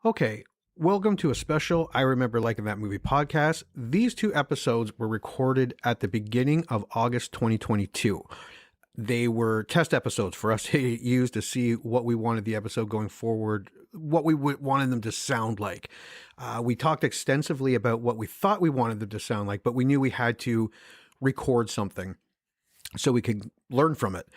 Okay, welcome to a special I Remember Liking That Movie podcast. These two episodes were recorded at the beginning of August 2022. They were test episodes for us to use to see what we wanted the episode going forward, what we wanted them to sound like. We talked extensively about what we thought we wanted them to sound like, but we knew we had to record something so we could learn from it,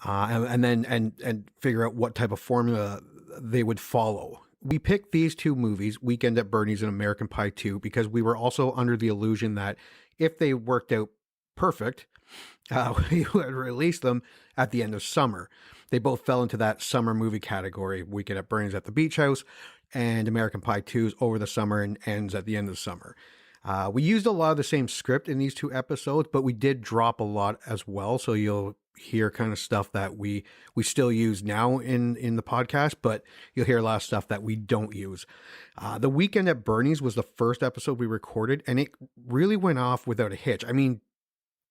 and then figure out what type of formula they would follow. We picked these two movies, Weekend at Bernie's and American Pie 2, because we were also under the illusion that if they worked out perfect, we would release them at the end of summer. They both fell into that summer movie category. Weekend at Bernie's at the beach house, and American Pie 2 is over the summer and ends at the end of the summer. We used a lot of the same script in these two episodes, but we did drop a lot as well. So you'll hear kind of stuff that we still use now in the podcast, but you'll hear a lot of stuff that we don't use. The Weekend at Bernie's was the first episode we recorded, and it really went off without a hitch. I mean,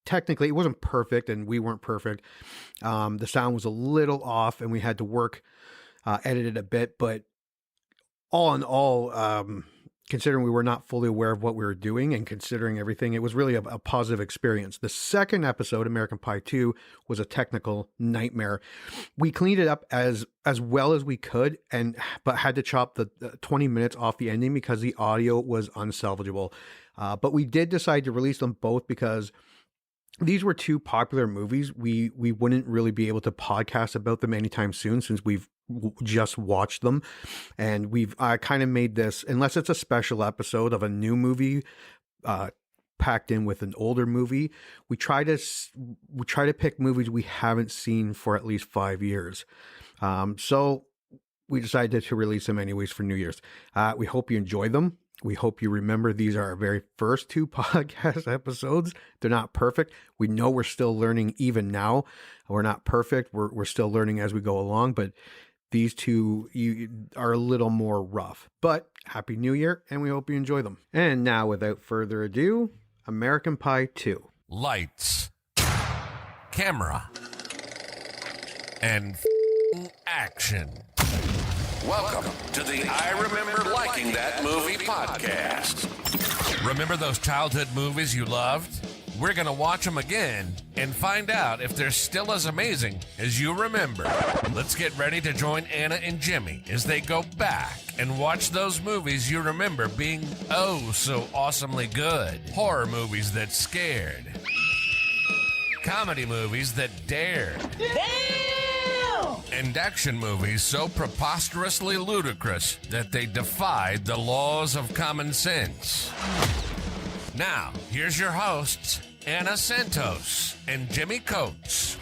technically it wasn't perfect and we weren't perfect. The sound was a little off and we had to edit it a bit, but all in all, considering we were not fully aware of what we were doing and considering everything, it was really a positive experience. The second episode, American Pie 2, was a technical nightmare. We cleaned it up as well as we could, but had to chop the 20 minutes off the ending because the audio was unsalvageable. But we did decide to release them both because these were two popular movies. We wouldn't really be able to podcast about them anytime soon since we've just watched them, and we've kind of made this, unless it's a special episode of a new movie packed in with an older movie, we try to pick movies we haven't seen for at least 5 years. So we decided to release them anyways for New Year's. We hope you enjoy them. We hope you remember these are our very first two podcast episodes. They're not perfect. We know we're still learning even now. We're not perfect. We're still learning as we go along, but these two are a little more rough. But Happy New Year, and we hope you enjoy them. And now, without further ado, American Pie 2. Lights, camera, and action. Welcome to the I Remember Liking That Movie podcast. Remember those childhood movies you loved? We're going to watch them again and find out if they're still as amazing as you remember. Let's get ready to join Anna and Jimmy as they go back and watch those movies you remember being oh so awesomely good. Horror movies that scared. Comedy movies that dared. Damn! And action movies so preposterously ludicrous that they defied the laws of common sense. Now, here's your hosts, Anna Santos and Jimmy Coates.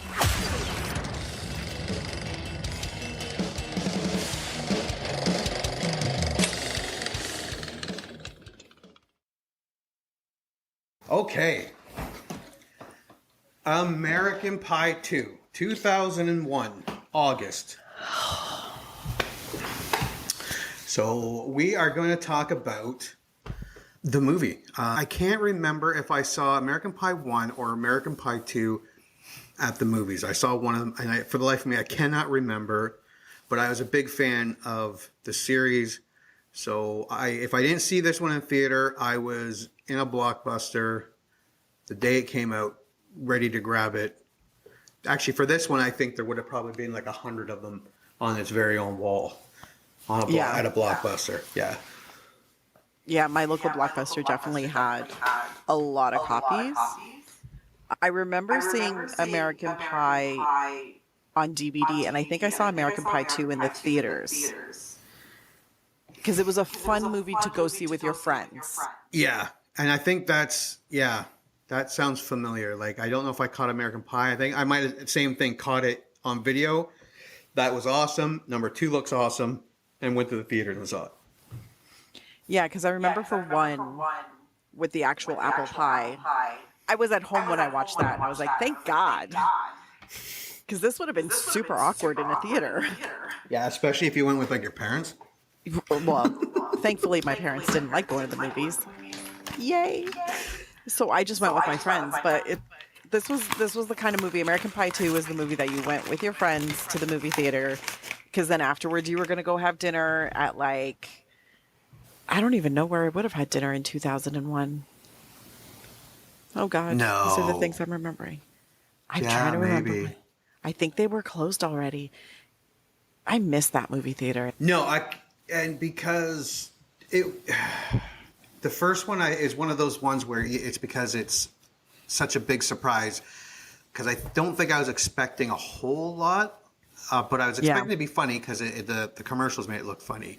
Okay. American Pie 2, 2001, August. So we are going to talk about the movie. I can't remember if I saw American Pie 1 or American Pie 2 at the movies. I saw one of them, and for the life of me, I cannot remember. But I was a big fan of the series. So if I didn't see this one in theater, I was in a Blockbuster the day it came out, ready to grab it. Actually, for this one, I think there would have probably been like 100 of them on its very own wall at a Blockbuster. Yeah. Yeah, my local Blockbuster definitely had a lot of copies. I remember seeing American Pie on DVD, and I think I saw American Pie 2 in the theaters. Because it was a fun movie to go see with your friends. Yeah, and I think that sounds familiar. Like, I don't know if I caught American Pie. I think I might have, same thing, caught it on video. That was awesome. Number 2 looks awesome. And went to the theater and saw it. Yeah, because I remember for one, with the actual apple pie, I was at home when I watched that, and I was like, thank God. Because this would have been super awkward in a theater. Yeah, especially if you went with, like, your parents. Well, thankfully, my parents didn't like going to the movies. Yay! So I just went with my friends, but this was the kind of movie. American Pie 2 was the movie that you went with your friends to the movie theater, because then afterwards you were going to go have dinner at like I don't even know where I would have had dinner in 2001. Oh God. These are the No. things I'm remembering. I'm Yeah, trying to remember. maybe. I think they were closed already. I missed that movie theater. No, and because it, the first one is one of those ones where it's because it's such a big surprise. Because I don't think I was expecting a whole lot, but I was expecting it to be funny because the commercials made it look funny.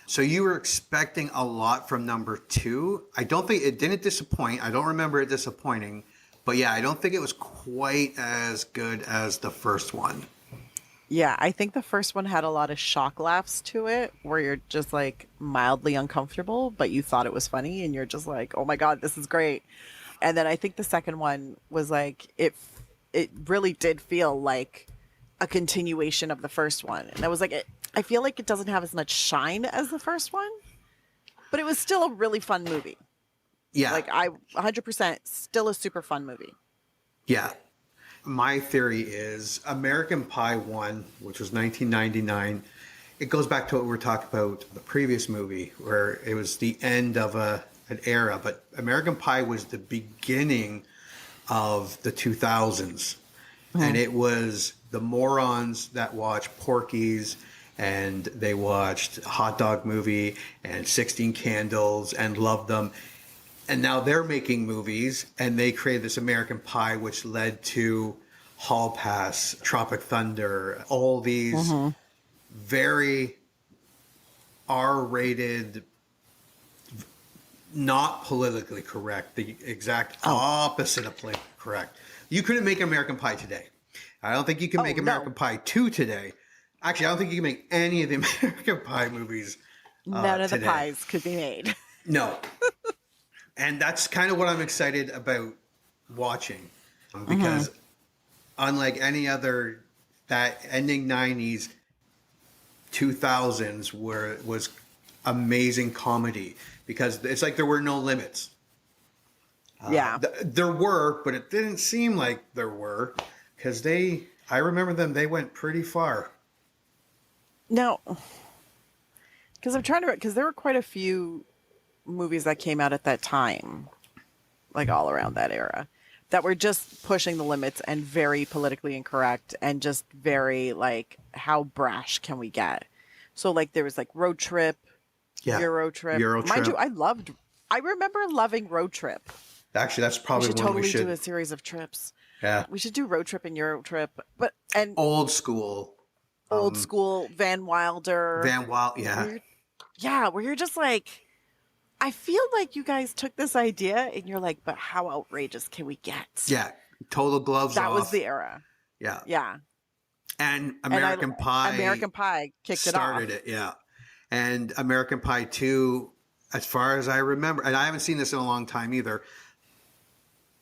So you were expecting a lot from number 2. I don't think it didn't disappoint. I don't remember it disappointing, but yeah, I don't think it was quite as good as the first one. Yeah, I think the first one had a lot of shock laughs to it where you're just like mildly uncomfortable, but you thought it was funny and you're just like, oh my God, this is great. And then I think the second one was like, it really did feel like a continuation of the first one. And I was like, I feel like it doesn't have as much shine as the first one, but it was still a really fun movie. Yeah. Like 100% still a super fun movie. Yeah. My theory is American Pie 1, which was 1999. It goes back to what we were talking about the previous movie, where it was the end of an era. But American Pie was the beginning of the 2000s. And it was the morons that watched Porky's and they watched Hot Dog Movie and 16 Candles and loved them. And now they're making movies, and they created this American Pie, which led to Hall Pass, Tropic Thunder, all these very R-rated, not politically correct, the exact opposite of politically correct. You couldn't make American Pie today. I don't think you can make American Pie 2 today. Actually, I don't think you can make any of the American Pie movies None of today. the pies could be made. No. And that's kind of what I'm excited about watching. Because unlike any other, that ending 90s, 2000s where it was amazing comedy. Because it's like there were no limits. Yeah. There were, but it didn't seem like there were. Because I remember them, they went pretty far. No. Because there were quite a few movies that came out at that time, like all around that era, that were just pushing the limits and very politically incorrect and just very like, how brash can we get? So like there was like Road Trip, Euro Trip. Mind you, I remember loving Road Trip. Actually, that's probably we should one totally we should do a series of trips. Yeah. We should do Road Trip and Euro Trip, and old school Van Wilder. Where you're just like, I feel like you guys took this idea and you're like, but how outrageous can we get? Yeah. Total gloves off. That was the era. Yeah. Yeah. And American Pie kicked it off. Started it, yeah. And American Pie 2, as far as I remember, and I haven't seen this in a long time either,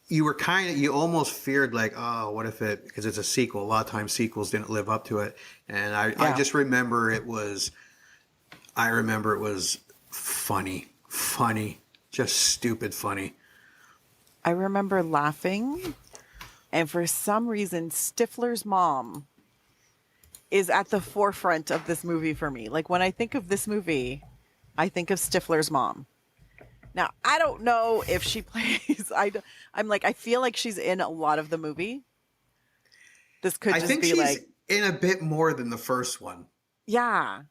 you almost feared like, oh, what if because it's a sequel. A lot of times sequels didn't live up to it. And I just remember it was funny, just stupid funny. I remember laughing, and for some reason, Stifler's mom is at the forefront of this movie for me. Like when I think of this movie, I think of Stifler's mom. Now, I don't know if she plays. I'm like, I feel like she's in a lot of the movie. This could just be like. I think she's in a bit more than the first one. Yeah.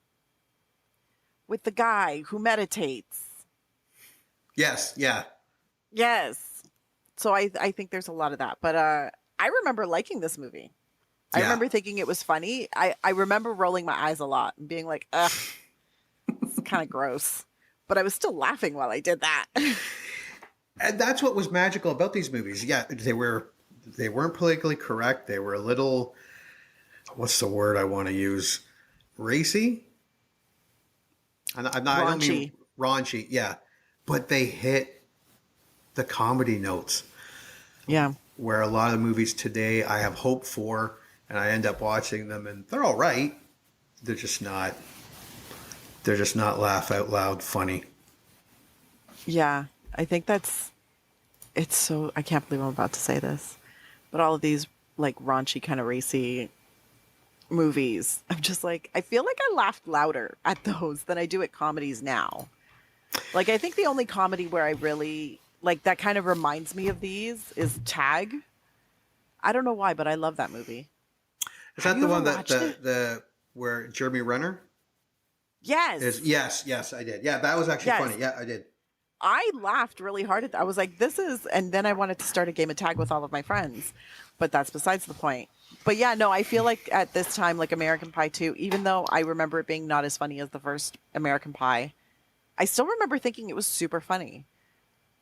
With the guy who meditates. Yes, yeah. Yes. So I think there's a lot of that. But I remember liking this movie. I remember thinking it was funny. I remember rolling my eyes a lot and being like, ugh, it's kind of gross. But I was still laughing while I did that. And that's what was magical about these movies. Yeah, they weren't politically correct. They were a little, what's the word I want to use? Racy? I don't mean raunchy, yeah. But they hit the comedy notes. Yeah. Where a lot of movies today I have hope for, and I end up watching them, and they're all right. They're just not laugh out loud funny. Yeah, I think I can't believe I'm about to say this, but all of these like raunchy kind of racy movies, I'm just like, I feel like I laughed louder at those than I do at comedies now. Like, I think the only comedy where I really like that kind of reminds me of these is Tag. I don't know why, but I love that movie. Is Have that you the ever one that watched it? the where Jeremy Renner Yes. is? Yes, I did. Yeah, that was actually Yes. funny. Yeah, I did. I laughed really hard at that. I was like, this is, and then I wanted to start a game of tag with all of my friends, but that's besides the point. But yeah, no, I feel like at this time, like American Pie 2, even though I remember it being not as funny as the first American Pie, I still remember thinking it was super funny.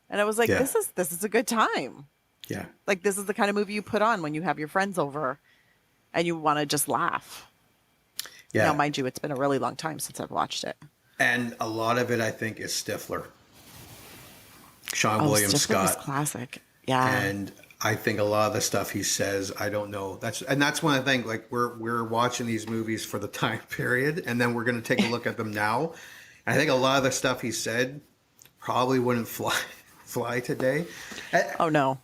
And I was like, Yeah. this is a good time. Yeah. Like, this is the kind of movie you put on when you have your friends over and you want to just laugh. Yeah. Now, mind you, it's been a really long time since I've watched it. And a lot of it, I think, is Stifler. Sean Oh, William Stifler was Scott. classic. Yeah. And I think a lot of the stuff he says, I don't know. That's one of the things. Like we're watching these movies for the time period, and then we're going to take a look at them now. And I think a lot of the stuff he said probably wouldn't fly today. Oh, no.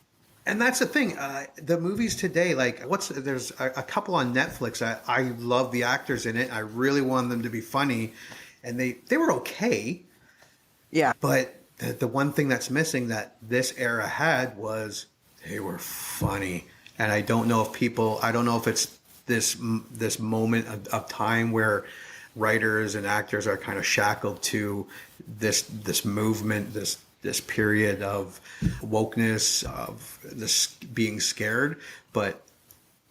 And that's the thing. The movies today, like there's a couple on Netflix. I love the actors in it. I really want them to be funny, and they were okay. Yeah. But the one thing that's missing that this era had was they were funny. And I don't know if it's this moment of time where writers and actors are kind of shackled to this movement, this period of wokeness, of this being scared. But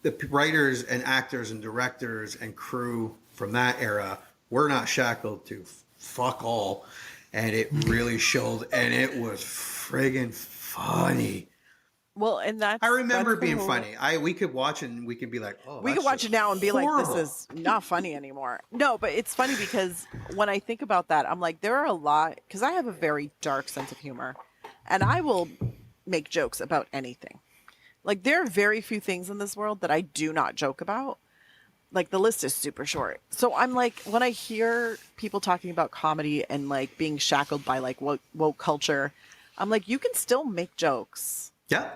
the writers and actors and directors and crew from that era were not shackled to fuck all. And it really showed, and it was friggin' funny. Well, and I remember that's the being whole- funny. We could watch it and we could be like, oh, We that's could watch just it now and be like, horrible. this is not funny anymore. No, but it's funny because when I think about that, I'm like, there are a lot, because I have a very dark sense of humor, and I will make jokes about anything. Like, there are very few things in this world that I do not joke about. Like, the list is super short. So I'm like, when I hear people talking about comedy and like being shackled by like woke culture, I'm like, you can still make jokes Yeah.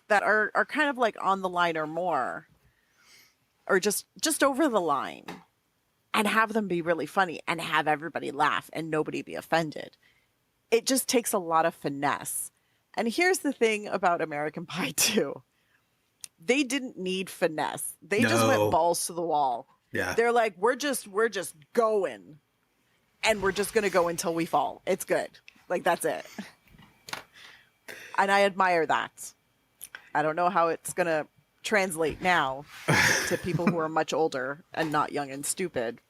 that are kind of like on the line or more, or just over the line, and have them be really funny and have everybody laugh and nobody be offended. It just takes a lot of finesse. And here's the thing about American Pie 2. They didn't need finesse. They just No. went balls to the wall. Yeah. They're like, we're just going, and we're just going to go until we fall. It's good. Like, that's it. And I admire that. I don't know how it's going to translate now to people who are much older and not young and stupid.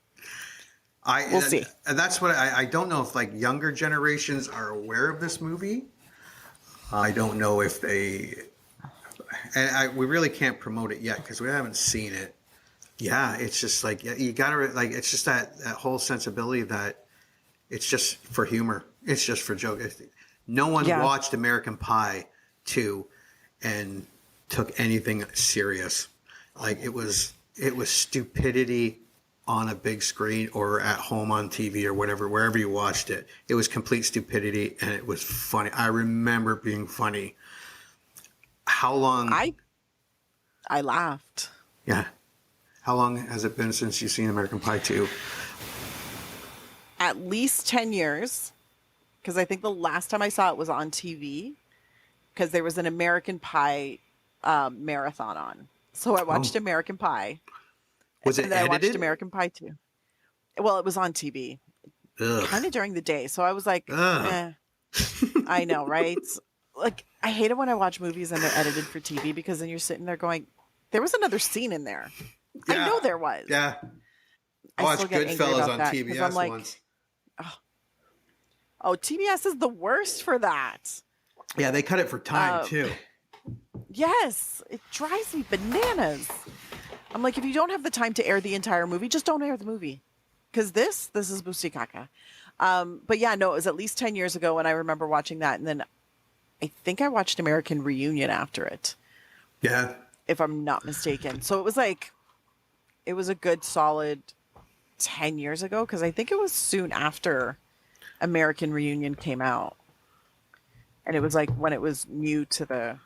We'll see. And that's what I don't know if like younger generations are aware of this movie. I don't know if they, and we really can't promote it yet because we haven't seen it. Yeah, it's just like you gotta like it's just that whole sensibility that it's just for humor. It's just for joke. No one Yeah. watched American Pie 2 and took anything serious. Like it was stupidity on a big screen or at home on TV or whatever, wherever you watched it. It was complete stupidity and it was funny. I remember it being funny. How long? I laughed. Yeah. How long has it been since you've seen American Pie 2? At least 10 years, because I think the last time I saw it was on TV, because there was an American Pie marathon on. So I watched American Pie. Was it And then I watched edited? American Pie 2. Well, it was on TV, Ugh. kind of during the day. So I was like, Ugh. eh. I know, right? Like, I hate it when I watch movies and they're edited for TV because then you're sitting there going, there was another scene in there. I Yeah. know there was. Yeah. I I watched still get angry Goodfellas about on that 'cause TBS I'm like, once. oh, TBS is the worst for that. Yeah, they cut it for time Uh, too. Yes, it drives me bananas. I'm like, if you don't have the time to air the entire movie, just don't air the movie. Because this is Bustikaka. But yeah, no, it was at least 10 years ago when I remember watching that. And then I think I watched American Reunion after it, Yeah. if I'm not mistaken. So it was like, it was a good solid 10 years ago because I think it was soon after American Reunion came out. And it was like when it was new to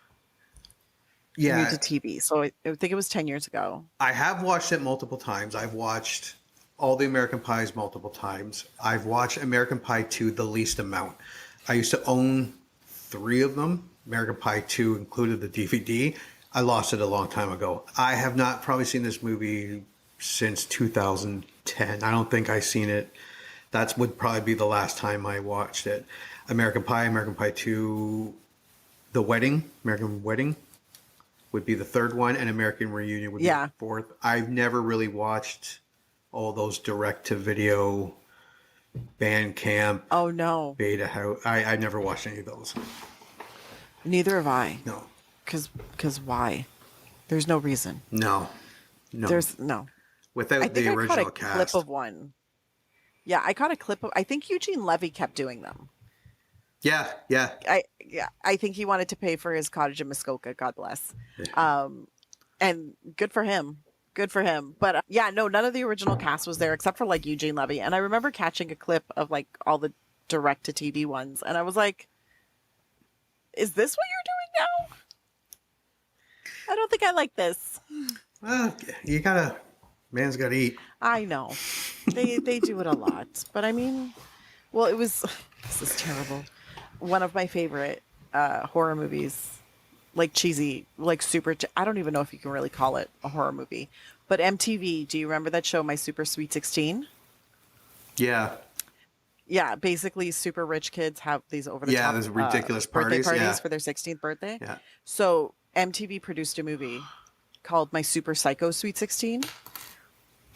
Yeah. TV. So I think it was 10 years ago. I have watched it multiple times. I've watched all the American Pies multiple times. I've watched American Pie 2 the least amount. I used to own 3 of them. American Pie 2 included the DVD. I lost it a long time ago. I have not probably seen this movie since 2010. I don't think I've seen it. That would probably be the last time I watched it. American Pie 2, The Wedding, American Wedding would be the third one, and American Reunion would be the fourth. I've never really watched all those direct-to-video, Bandcamp. Oh, no. Beta House. I never watched any of those. Neither have I. No. Because why? There's no reason. No. There's no. Without the original I caught a cast. clip of one. Yeah, I caught a clip of. I think Eugene Levy kept doing them. Yeah. I think he wanted to pay for his cottage in Muskoka. God bless. And good for him. Good for him. But no, none of the original cast was there except for like Eugene Levy. And I remember catching a clip of like all the direct to TV ones, and I was like, "Is this what you're doing now? I don't think I like this." Well, man's gotta eat. I know. They do it a lot. But I mean, well, it was, this is terrible. One of my favorite horror movies, like cheesy, like super, I don't even know if you can really call it a horror movie, but MTV, do you remember that show, My Super Sweet 16? Yeah. Yeah, basically super rich kids have these over-the-top Yeah, those ridiculous birthday parties, parties for their 16th birthday. Yeah. So MTV produced a movie called My Super Psycho Sweet 16.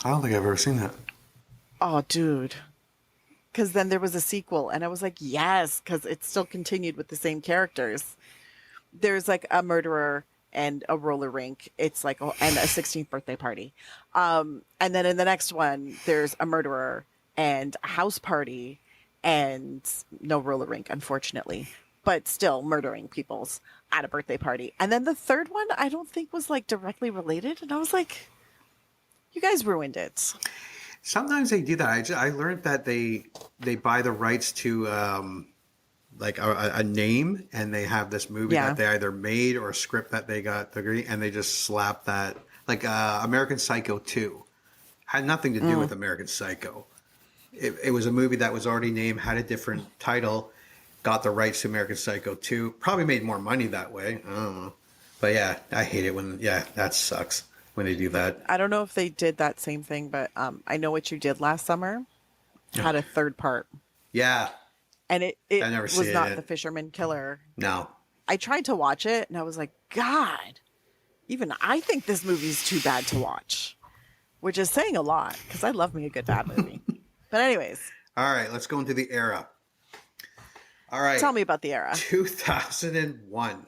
I don't think I've ever seen that. Oh, dude. Because then there was a sequel, and I was like, yes, because it still continued with the same characters. There's like a murderer and a roller rink. It's like, and a 16th birthday party. And then in the next one, there's a murderer and a house party and no roller rink, unfortunately, but still murdering people's at a birthday party. And then the third one, I don't think was like directly related. And I was like, you guys ruined it. Sometimes they do that. I learned that they buy the rights to like a name, and they have this movie that they either made or a script that they got degree, and they just slap that. Like American Psycho 2 had nothing to do with American Psycho. It was a movie that was already named, had a different title, got the rights to American Psycho 2. Probably made more money that way. I don't know. But yeah, I hate it when, that sucks when they do that. I don't know if they did that same thing, but I Know What You Did Last Summer had a third part. Yeah. And it was not it. The Fisherman Killer. No. I tried to watch it, and I was like, God, even I think this movie's too bad to watch, which is saying a lot, because I love me a good bad movie. But anyways. All right, let's go into the era. All right. Tell me about the era. 2001,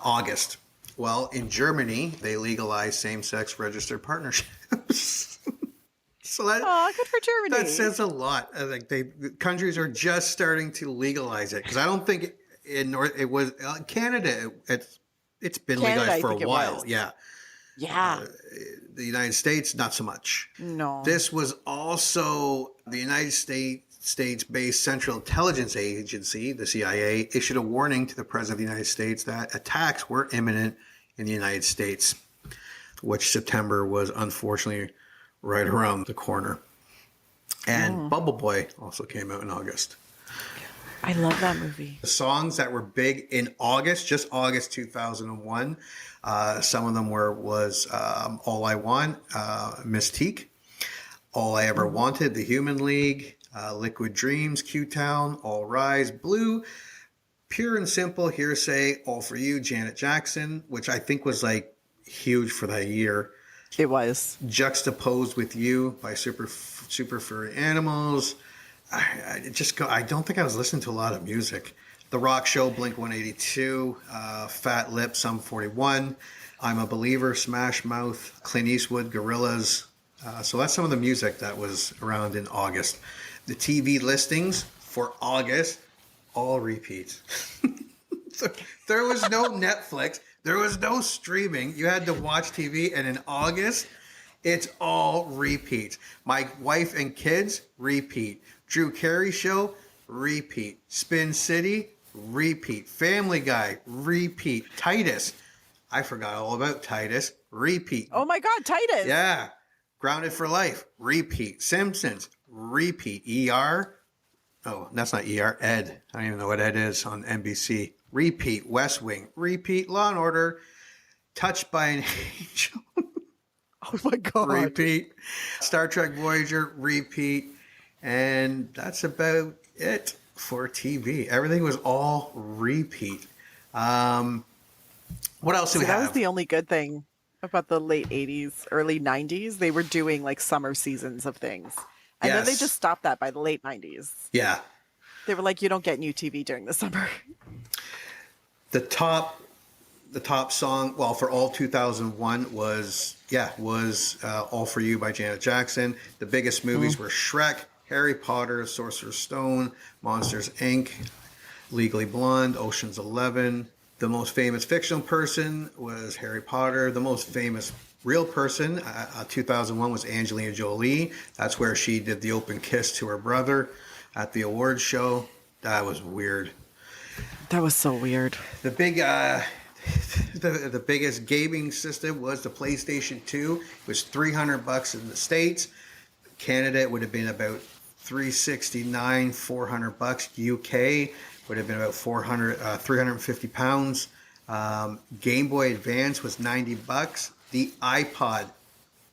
August. Well, in Germany, they legalized same-sex registered partnerships. So good for Germany. That says a lot. Like countries are just starting to legalize it, because I don't think Canada. It's been legalized for a while. Yeah. Yeah. The United States, not so much. No. This was also the United States-based Central Intelligence Agency, the CIA, issued a warning to the President of the United States that attacks were imminent in the United States, which September was unfortunately right around the corner. And Bubble Boy also came out in August. I love that movie. The songs that were big in August, just August 2001, some of them was All I Want, Mystique, All I Ever Wanted, The Human League, Liquid Dreams, Q-Town, All Rise, Blue, Pure and Simple, Hearsay, All For You, Janet Jackson, which I think was like huge for that year. It was. Juxtaposed with You by Super Furry Animals. I don't think I was listening to a lot of music. The Rock Show, Blink-182, Fat Lip, Sum 41, I'm a Believer, Smash Mouth, Clint Eastwood, Gorillaz. So that's some of the music that was around in August. The TV listings for August, all repeats. There was no Netflix. There was no streaming. You had to watch TV, and in August, it's all repeats. My Wife and Kids, repeat. Drew Carey Show, repeat. Spin City, repeat. Family Guy, repeat. Titus, I forgot all about Titus, repeat. Oh my God, Titus. Yeah. Grounded for Life, repeat. Simpsons, repeat. ER, oh, that's not ER, Ed. I don't even know what Ed is on NBC. Repeat. West Wing, repeat. Law and Order, Touched by an Angel, Oh my God. repeat. Star Trek Voyager, repeat. And that's about it for TV. Everything was all repeat. What else do we That was have? the only good thing about the late 80s, early 90s. They were doing like summer seasons of things. And then they Yes. just stopped that by the late 90s. Yeah. They were like, you don't get new TV during the summer. The top song, well, for all 2001 was All For You by Janet Jackson. The biggest movies were Shrek, Harry Potter, Sorcerer's Stone, Monsters Inc., Legally Blonde, Ocean's 11. The most famous fictional person was Harry Potter. The most famous real person, 2001, was Angelina Jolie. That's where she did the open kiss to her brother at the awards show. That was weird. That was so weird. The big, the biggest gaming system was the PlayStation 2. It was $300 in the States. Canada, it would have been about $369, $400. UK would have been about 350 pounds. Game Boy Advance was $90. The iPod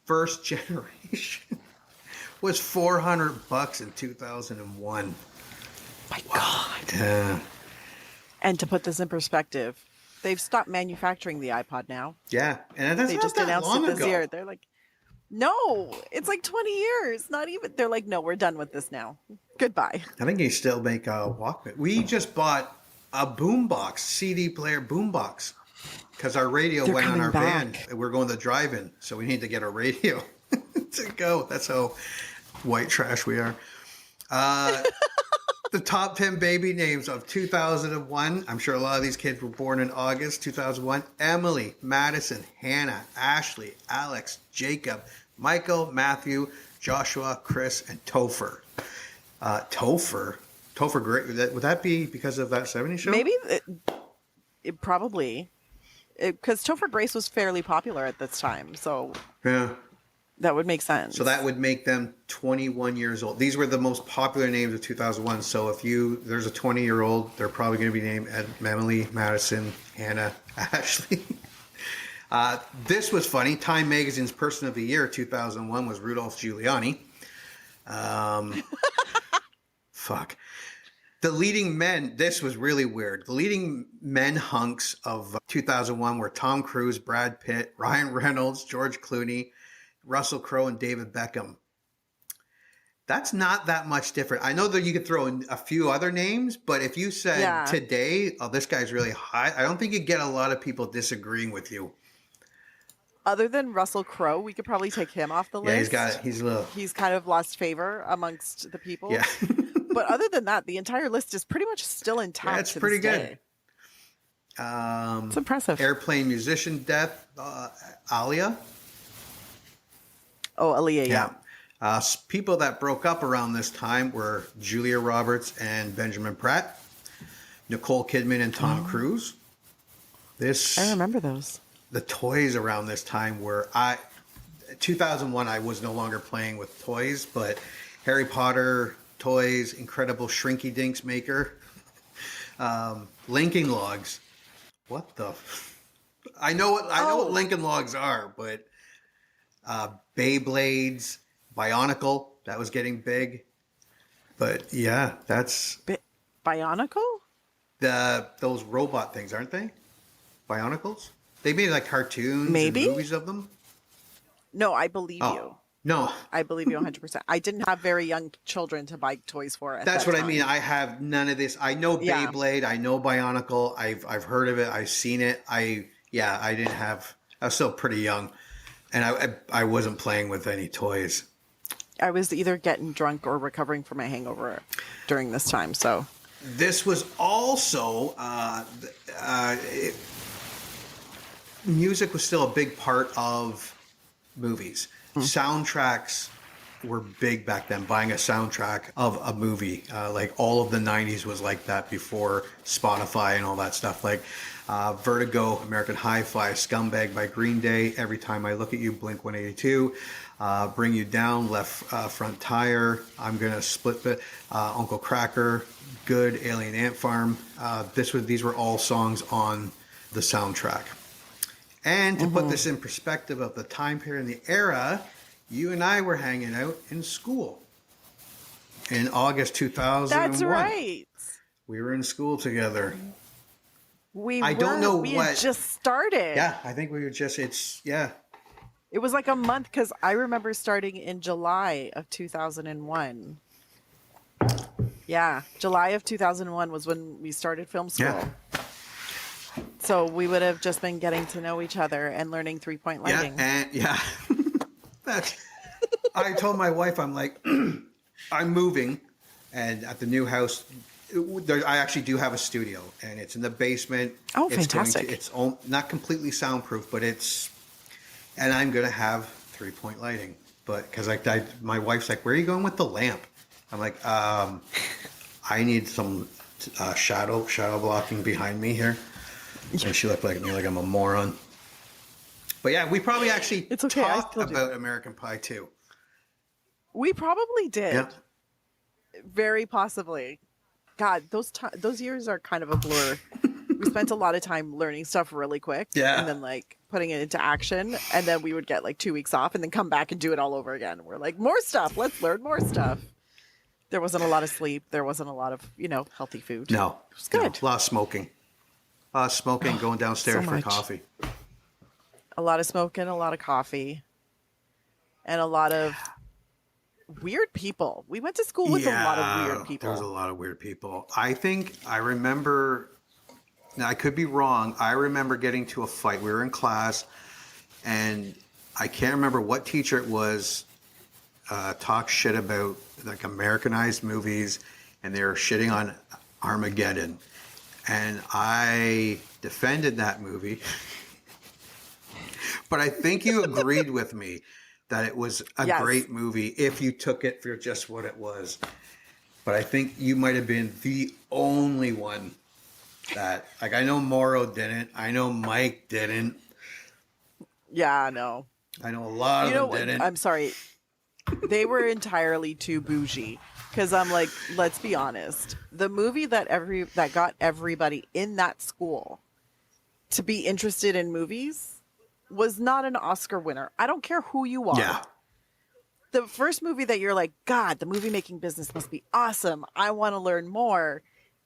first generation was $400 in 2001. My God. Yeah. And to put this in perspective, they've stopped manufacturing the iPod now. Yeah, and that's They not just that announced long it this ago. year. They're like, no, it's like 20 years. Not even. They're like, no, we're done with this now. Goodbye. I think you still make a Walkman. We just bought a boombox, CD player boombox, because our radio They're went on coming our van. back. We're going to drive-in, so we need to get a radio to go. That's how white trash we are. The top 10 baby names of 2001. I'm sure a lot of these kids were born in August 2001. Emily, Madison, Hannah, Ashley, Alex, Jacob, Michael, Matthew, Joshua, Chris, and Topher. Topher, great. Would that be because of that 70s show? Maybe it probably, because Topher Grace was fairly popular at this time, so Yeah. that would make sense. So that would make them 21 years old. These were the most popular names of 2001. So if there's a 20-year-old, they're probably going to be named Emily, Madison, Hannah, Ashley. This was funny. Time Magazine's Person of the Year 2001 was Rudolph Giuliani. Fuck. The leading men, this was really weird. The leading men hunks of 2001 were Tom Cruise, Brad Pitt, Ryan Reynolds, George Clooney, Russell Crowe, and David Beckham. That's not that much different. I know that you could throw in a few other names, but if you said today, oh, this guy's really high, I don't think you'd get a lot of people disagreeing with you. Other than Russell Crowe, we could probably take him off the list. Yeah, he's a little. He's kind of lost favor amongst the people. Yeah. But other than that, the entire list is pretty much still intact. Yeah, it's to pretty this good. day. It's impressive. Airplane musician death, Alia. Oh, Aaliyah, yeah. People that broke up around this time were Julia Roberts and Benjamin Pratt, Nicole Kidman and Tom Cruise. I remember those. The toys around this time were 2001. I was no longer playing with toys, but Harry Potter toys, Incredible Shrinky Dinks Maker, Lincoln Logs. What the? I know what Lincoln Logs are, but Beyblades, Bionicle, that was getting big. But yeah, that's Bionicle? those robot things, aren't they? Bionicles? They made like cartoons Maybe? and movies of them. No, I believe you. No, I believe you 100%. I didn't have very young children to buy toys for. that's what I mean. I have none of this. I know Yeah. Beyblade. I know Bionicle. I've heard of it. I've seen it. I didn't have. I was still pretty young, and I wasn't playing with any toys. I was either getting drunk or recovering from a hangover during this time. So This was also music was still a big part of movies. Soundtracks were big back then. Buying a soundtrack of a movie, like all of the '90s was like that before Spotify and all that stuff. Like Vertigo, American Hi-Fi, Scumbag by Green Day, Every Time I Look at You, Blink-182, Bring You Down, Left Front Tire, I'm Gonna Split Bit, Uncle Cracker, Good, Alien Ant Farm. These were all songs on the soundtrack. And to put this in perspective of the time period and the era, you and I were hanging out in school in August 2001. That's right. We were in school together. I don't know we had just started. Yeah, I think we were just, It was like a month because I remember starting in July of 2001. Yeah, July of 2001 was when we started film school. Yeah. So we would have just been getting to know each other and learning 3-point lighting. I told my wife, I'm like, I'm moving, and at the new house, I actually do have a studio, and it's in the basement. Oh, fantastic! It's not completely soundproof, but and I'm going to have 3-point lighting. But because my wife's like, where are you going with the lamp? I'm like, I need some shadow blocking behind me here. And she looked at me like I'm a moron. But yeah, we probably actually talked about American Pie too. We probably did. Yeah. Very possibly. God, those years are kind of a blur. We spent a lot of time learning stuff really quick. Yeah. And then like putting it into action. And then we would get like 2 weeks off and then come back and do it all over again. We're like, more stuff. Let's learn more stuff. There wasn't a lot of sleep. There wasn't a lot of, healthy food. No. It was good. No, a lot of smoking. Going downstairs for coffee. A lot of smoking, a lot of coffee, and a lot of weird people. We went to school with a lot of weird people. There was a lot of weird people. I remember, now I could be wrong, I remember getting to a fight. We were in class, and I can't remember what teacher it was, talked shit about like Americanized movies, and they were shitting on Armageddon. And I defended that movie. But I think you agreed with me that it was a great movie if you took it for just what it was. But I think you might have been the only one that, like, I know Morrow didn't. I know Mike didn't. Yeah, I know. I know a lot of them didn't. I'm sorry. They were entirely too bougie. Because I'm like, let's be honest. The movie that got everybody in that school to be interested in movies was not an Oscar winner. I don't care who you are. Yeah. The first movie that you're like, God, the movie making business must be awesome. I want to learn more.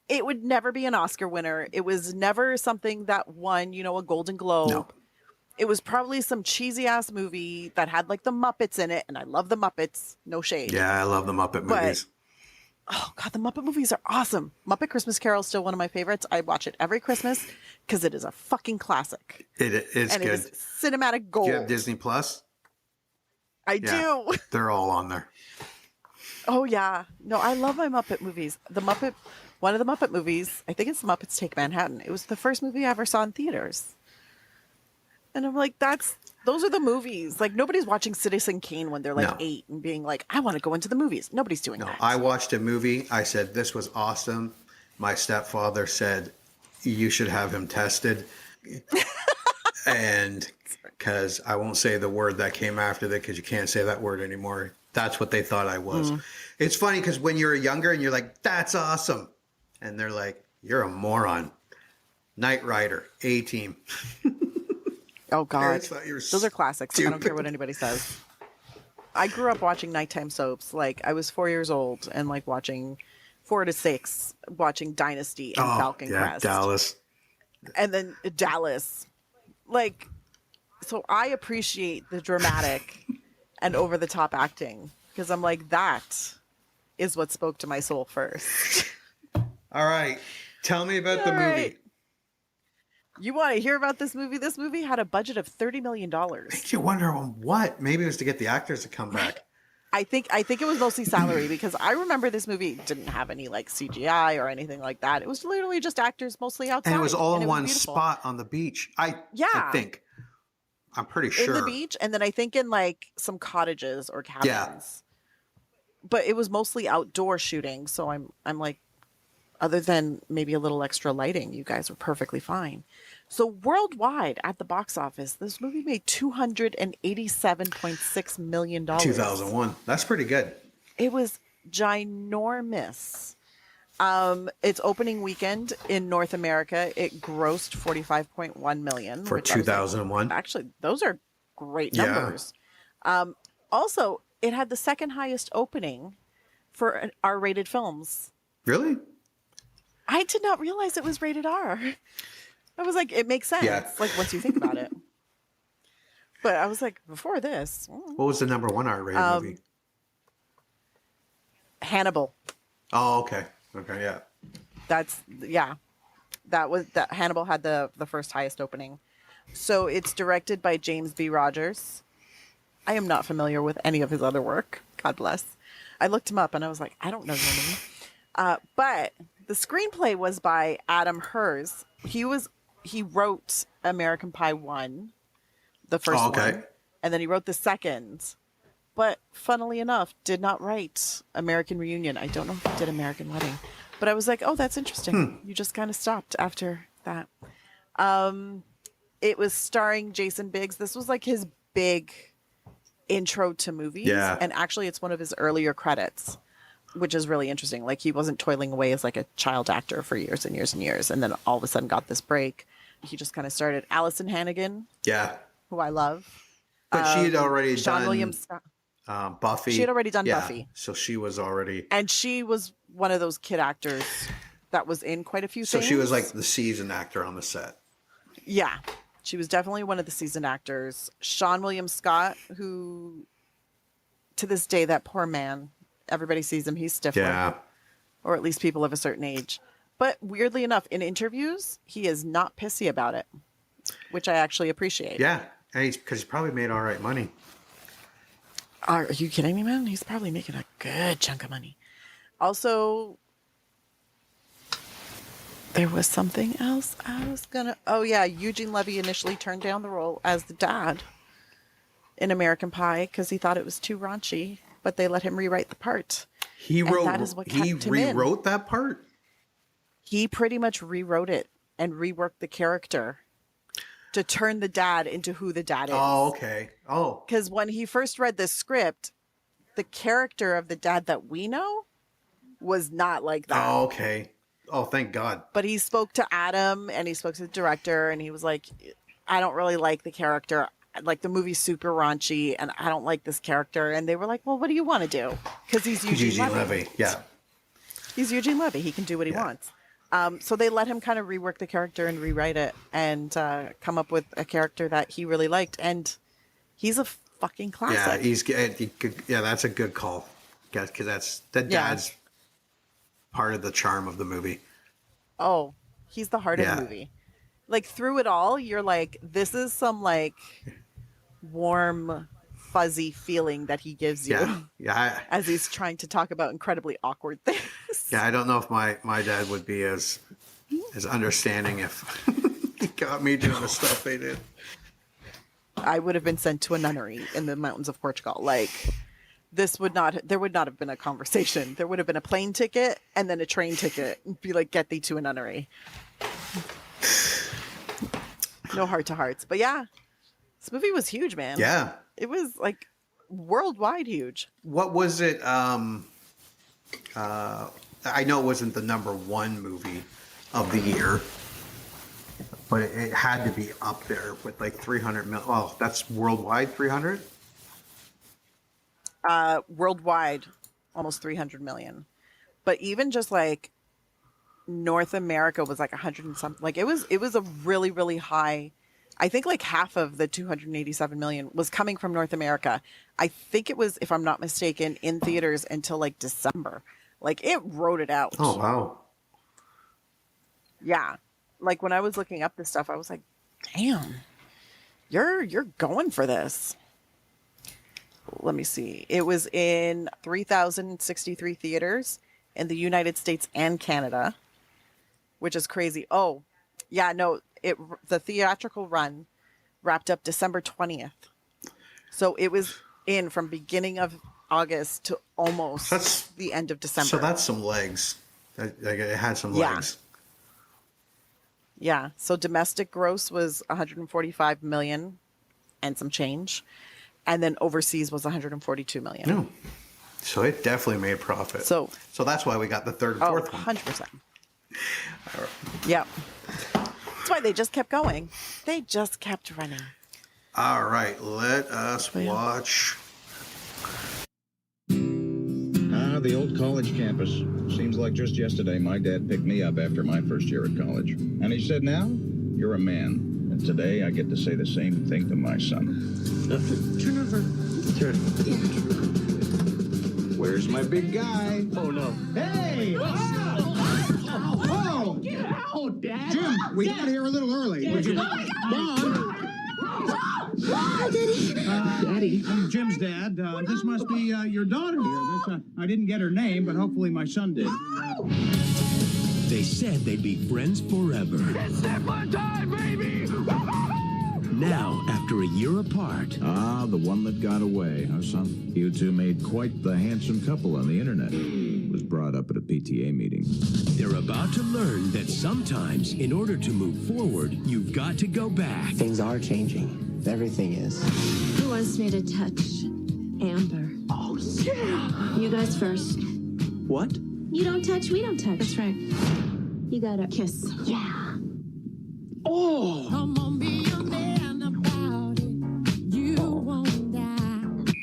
It would never be an Oscar winner. It was never something that won, a Golden Globe. No. It was probably some cheesy ass movie that had like the Muppets in it. And I love the Muppets. No shade. Yeah, I love the Muppet movies. Oh, God, the Muppet movies are awesome. Muppet Christmas Carol is still one of my favorites. I watch it every Christmas because it is a fucking classic. It is and good. It is cinematic gold. Do you have Disney Plus? I do. They're all on there. Oh, yeah. No, I love my Muppet movies. One of the Muppet movies, I think it's The Muppets Take Manhattan. It was the first movie I ever saw in theaters. And I'm like, those are the movies. Like, nobody's watching Citizen Kane when they're like 8 and being like, I want to go into the movies. Nobody's doing that. I watched a movie. I said, this was awesome. My stepfather said, you should have him tested. And because I won't say the word that came after that because you can't say that word anymore. That's what they thought I was. It's funny because when you're younger and you're like, that's awesome. And they're like, you're a moron. Knight Rider, A-Team. Oh, God. Those are classics. Stupid. I don't care what anybody says. I grew up watching nighttime soaps. Like, I was 4 years old and, like, watching 4 to 6, watching Dynasty and Falcon Crest. Dallas. And then Dallas. Like, so I appreciate the dramatic and over-the-top acting because I'm like, that is what spoke to my soul first. All right. Tell me about the movie. Right. You want to hear about this movie? This movie had a budget of $30 million. Makes you wonder on what? Maybe it was to get the actors to come back. I think it was mostly salary because I remember this movie didn't have any like CGI or anything like that. It was literally just actors mostly outside. And it was all in one spot on the beach. I think. I'm pretty sure. In the beach, and then I think in like some cottages or cabins. Yeah. But it was mostly outdoor shooting, so I'm like, Other than maybe a little extra lighting, you guys were perfectly fine. So worldwide at the box office, this movie made $287.6 million. 2001. That's pretty good. It was ginormous. Its opening weekend in North America, it grossed 45.1 million For which I was like, 2001. actually, those are great Yeah. numbers. Also, it had the second highest opening for R-rated films. Really? I did not realize it was rated R. I was like, it makes sense. Yeah. Like once you think about it. But I was like, before this, What was the number one R-rated movie? Hannibal. Oh, okay. Okay, yeah. That Hannibal had the first highest opening. So it's directed by James B. Rogers. I am not familiar with any of his other work. God bless. I looked him up and I was like, I don't know your name. But the screenplay was by Adam Hers. He wrote American Pie 1, the first one, and then he wrote the second. But funnily enough, did not write American Reunion. I don't know if he did American Wedding. But I was like, oh, that's interesting. You just kind of stopped after that. It was starring Jason Biggs. This was like his big intro to movies. Yeah. And actually, it's one of his earlier credits, which is really interesting. Like, he wasn't toiling away as like a child actor for years and years and years. And then all of a sudden got this break. He just kind of started. Allison Hannigan, Yeah. who I love. But she had already Sean done William Scott. Buffy. She had already done Yeah, Buffy. So she was already... And she was one of those kid actors that was in quite a few So things. she was like the seasoned actor on the set. Yeah. She was definitely one of the seasoned actors. Sean William Scott, who to this day, that poor man, everybody sees him, he's Stifler. Yeah. Or at least people of a certain age. But weirdly enough, in interviews, he is not pissy about it, which I actually appreciate. Yeah. Because he probably made all right money. Are you kidding me, man? He's probably making a good chunk of money. Also, there was something else I was gonna... Oh, yeah. Eugene Levy initially turned down the role as the dad in American Pie because he thought it was too raunchy, but they let him rewrite the part. He wrote... that is what he kept him in. rewrote that part? He pretty much rewrote it and reworked the character to turn the dad into who the dad is. Oh, okay. Oh. Because when he first read the script, the character of the dad that we know was not like that. Oh, okay. Oh, thank God. But he spoke to Adam and he spoke to the director and he was like, I don't really like the character. Like, the movie's super raunchy and I don't like this character. And they were like, well, what do you want to do? Because he's Eugene Levy. Yeah. He's Eugene Levy. He can do what he wants. So they let him kind of rework the character and rewrite it and come up with a character that he really liked. And he's a fucking classic. Yeah, that's a good call. Because that's the dad's part of the charm of the movie. Oh, he's the heart of the movie. Like, through it all, you're like, this is some like warm, fuzzy feeling that he gives you. Yeah. As he's trying to talk about incredibly awkward things. Yeah, I don't know if my dad would be as understanding if he got me doing the stuff they did. I would have been sent to a nunnery in the mountains of Portugal. Like, there would not have been a conversation. There would have been a plane ticket and then a train ticket. Be like, get thee to a nunnery. No heart to hearts. But yeah, this movie was huge, man. Yeah. It was like worldwide huge. What was it? I know it wasn't the number one movie of the year, but it had to be up there with like 300 million. Well, that's worldwide 300? Worldwide, almost 300 million. But even just like North America was like 100 and something. Like, it was a really, really high. I think like half of the 287 million was coming from North America. I think it was, if I'm not mistaken, in theaters until like December. Like, it wrote it out. Oh, wow. Yeah. Like, when I was looking up this stuff, I was like, damn, you're going for this. Let me see. It was in 3,063 theaters in the United States and Canada, which is crazy. Oh, yeah, no, the theatrical run wrapped up December 20th. So it was in from beginning of August to almost the end of December. So that's some legs. Like it had some Yeah. legs. Yeah. So domestic gross was 145 million and some change. And then overseas was 142 million. No. So it definitely made profit. So that's why we got the third and Oh, fourth one. 100%. Yep. That's why they just kept going. They just kept running. All right, let us watch. The old college campus. Seems like just yesterday my dad picked me up after my first year at college. And he said, now, you're a man. And today I get to say the same thing to my son. Turn over. Where's my big guy? Oh, no. Hey! Oh! Get out, Dad! Jim, we got here a little early. Would you... Mom! Daddy. I'm Jim's dad. This must be your daughter here. I didn't get her name, but hopefully my son did. They said they'd be friends forever. It's Stifler time, baby! Now, after a year apart, Ah, the one that got away, huh, son? You two made quite the handsome couple on the internet. Was brought up at a PTA meeting. they're about to learn that sometimes, in order to move forward, you've got to go back. Things are changing. Everything is. Who wants me to touch Amber? Oh, yeah! You guys first. What? You don't touch, we don't touch. That's right. You gotta kiss. Yeah. Oh! Come on, be a man about it. You won't die.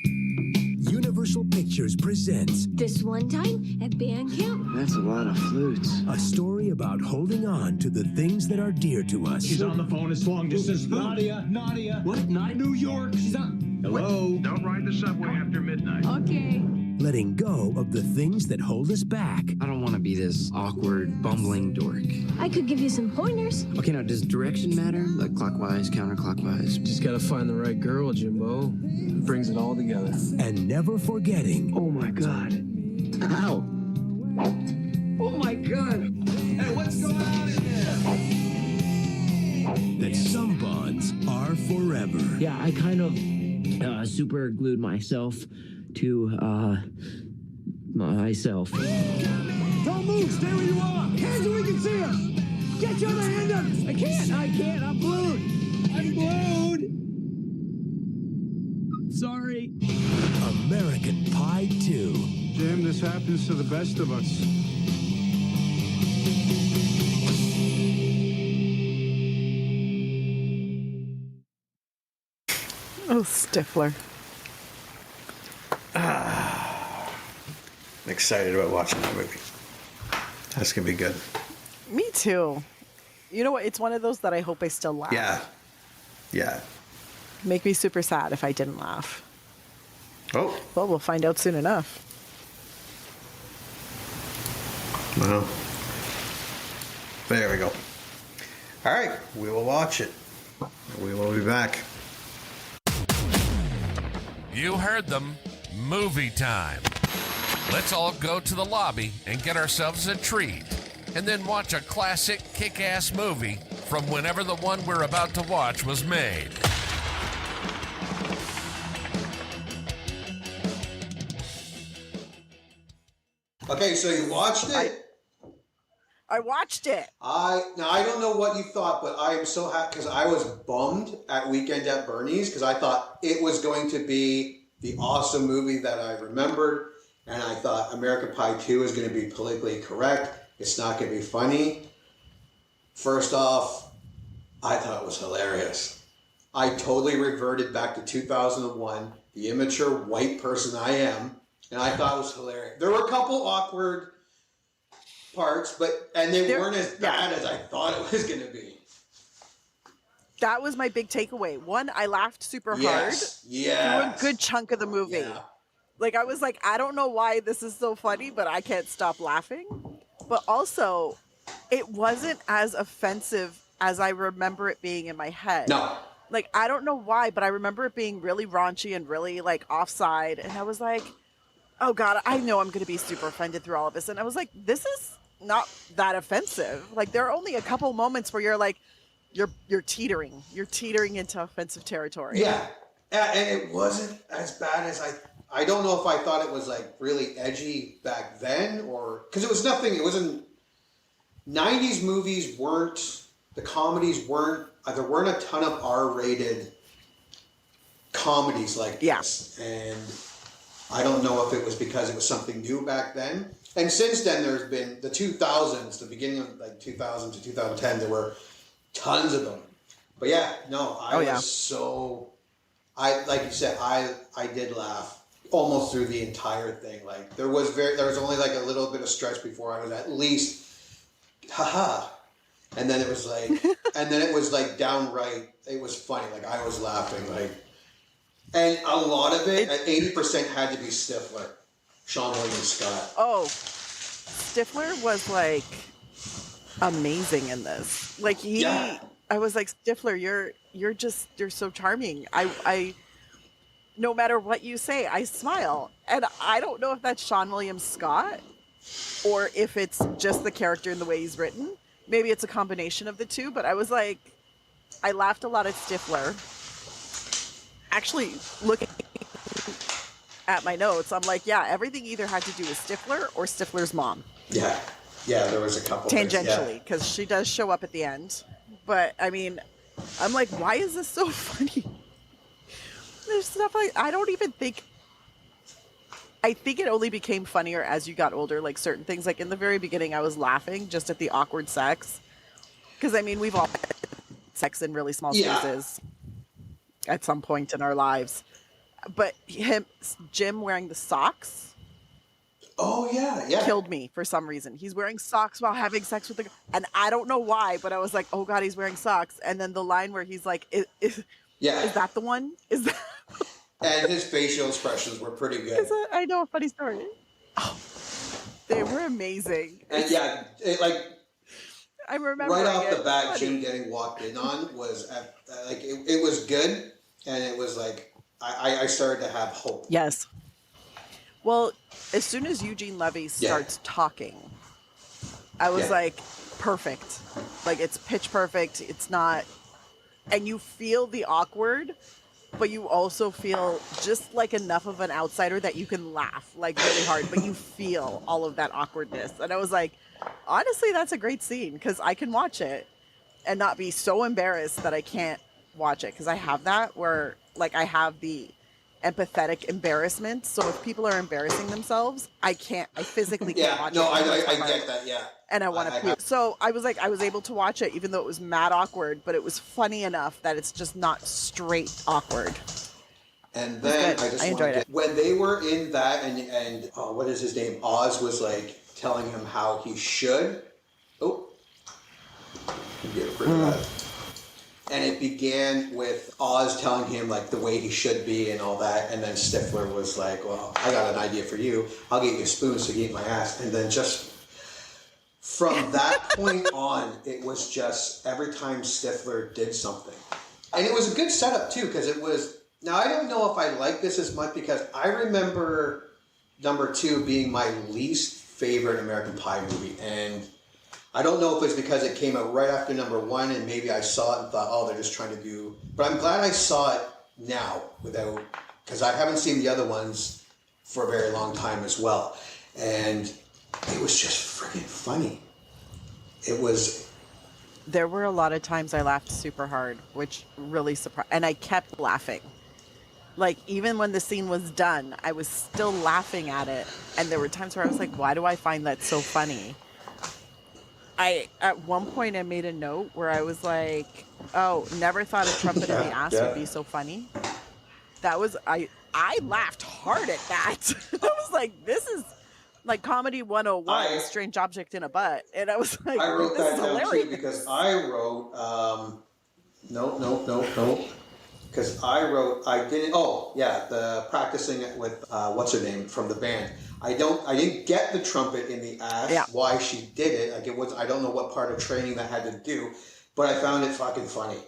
Universal Pictures presents This one time at band camp. That's a lot of flutes. a story about holding on to the things that are dear to us. She's on the phone. It's long distance. Nadia. What? New York? She's on. Hello? Don't ride the subway after midnight. Okay. Letting go of the things that hold us back. I don't want to be this awkward, bumbling dork. I could give you some pointers. Okay, now, does direction matter? Like clockwise, counterclockwise? Just gotta find the right girl, Jimbo. Brings it all together. And never forgetting Oh my God. Ow. Oh my God. Hey, what's going on in there? that some bonds are forever. Yeah, I kind of super glued myself to myself. Don't move! Stay where you are! Hands so we can see us! Get your other hand up! I can't! I'm glued! I'm glued! Sorry. American Pie 2. Jim, this happens to the best of us. Oh, Stifler. I'm excited about watching that movie. That's gonna be good. Me too. You know what? It's one of those that I hope I still laugh. Yeah. Make me super sad if I didn't laugh. Oh, Well, we'll find out soon enough. well. There we go. All right, we will watch it. We will be back. You heard them. Movie time. Let's all go to the lobby and get ourselves a treat, and then watch a classic kick-ass movie from whenever the one we're about to watch was made. Okay, so you watched it. I watched it. I don't know what you thought, but I am so happy because I was bummed at Weekend at Bernie's because I thought it was going to be the awesome movie that I remembered, and I thought American Pie 2 is going to be politically correct. It's not going to be funny. First off, I thought it was hilarious. I totally reverted back to 2001, the immature white person I am, and I thought it was hilarious. There were a couple awkward parts, and they weren't as bad as I thought it was going to be. That was my big takeaway. One, I laughed super hard Yes. through a good chunk of the movie. Yeah. Like, I was like, I don't know why this is so funny, but I can't stop laughing. But also, it wasn't as offensive as I remember it being in my head. No. Like, I don't know why, but I remember it being really raunchy and really, like, offside. And I was like, oh, God, I know I'm going to be super offended through all of this. And I was like, this is not that offensive. Like, there are only a couple moments where you're like, you're teetering. You're teetering into offensive territory. Yeah. And it wasn't as bad as I don't know if I thought it was like really edgy back then, or because it was nothing. It wasn't. 90s movies weren't. The comedies weren't. There weren't a ton of R-rated comedies like this, and I don't know if it was because it was something new back then. And since then, there's been the 2000s, the beginning of like 2000 to 2010. There were tons of them. But yeah, no, I was so. Like you said, I did laugh almost through the entire thing. Like there was only like a little bit of stretch before I was at least, haha, and then it was like, downright. It was funny. Like I was laughing. Like, and a lot of it, 80% had to be Stifler, Sean William Scott. Oh, Stifler was like amazing in this. Like I was like, Stifler, you're so charming. I no matter what you say, I smile. And I don't know if that's Sean William Scott or if it's just the character and the way he's written. Maybe it's a combination of the two, but I was like, I laughed a lot at Stifler. Actually, looking at my notes, I'm like, yeah, everything either had to do with Stifler or Stifler's mom. Yeah, there was a couple tangentially, because she does show up at the end. But I mean, I'm like, why is this so funny? There's stuff I don't even think. I think it only became funnier as you got older. Like certain things, like in the very beginning, I was laughing just at the awkward sex. Because I mean, we've all had sex in really small spaces at some point in our lives. But Jim wearing the socks. Oh yeah. Killed me for some reason. He's wearing socks while having sex with the girl. And I don't know why, but I was like, oh God, he's wearing socks. And then the line where he's like, is that the one? Is that? And his facial expressions were pretty good. I know a funny story. Oh, they were amazing. And yeah, I remember right off the bat, Jim getting walked in on was it was good, and it was like I started to have hope. Yes. Well, as soon as Eugene Levy starts talking, I was like, perfect. Like it's pitch perfect. It's not, and you feel the awkward, but you also feel just like enough of an outsider that you can laugh like really hard, but you feel all of that awkwardness. And I was like, honestly, that's a great scene because I can watch it and not be so embarrassed that I can't watch it. Because I have that where like I have the empathetic embarrassment. So if people are embarrassing themselves, I physically can't watch it. No, I get that, yeah. And I want to puke. So I was like, I was able to watch it even though it was mad awkward, but it was funny enough that it's just not straight awkward. And then I enjoyed it. When they were in that and what is his name? Oz was like telling him how he should. Oh, get rid of that. And it began with Oz telling him like the way he should be and all that. And then Stifler was like, well, I got an idea for you. I'll get you a spoon so you eat my ass. And then just from that point on, it was just every time Stifler did something. And it was a good setup too, because it was, now I don't know if I like this as much because I remember number 2 being my least favorite American Pie movie. And I don't know if it's because it came out right after number 1 and maybe I saw it and thought, oh, they're just trying to do... But I'm glad I saw it now because I haven't seen the other ones for a very long time as well. And it was just freaking funny. It was... There were a lot of times I laughed super hard, which really surprised... And I kept laughing. Like, even when the scene was done, I was still laughing at it. And there were times where I was like, why do I find that so funny? At one point I made a note where I was like, oh, never thought a trumpet in the ass would be so funny. That was, I laughed hard at that. I was like, this is like comedy 101, strange object in a butt. And I was like, I wrote this that is down hilarious. too because I wrote, no. Because I didn't, the practicing it with, what's her name, from the band. I didn't get the trumpet in the ass, why she did it. Like I don't know what part of training that had to do, but I found it fucking funny.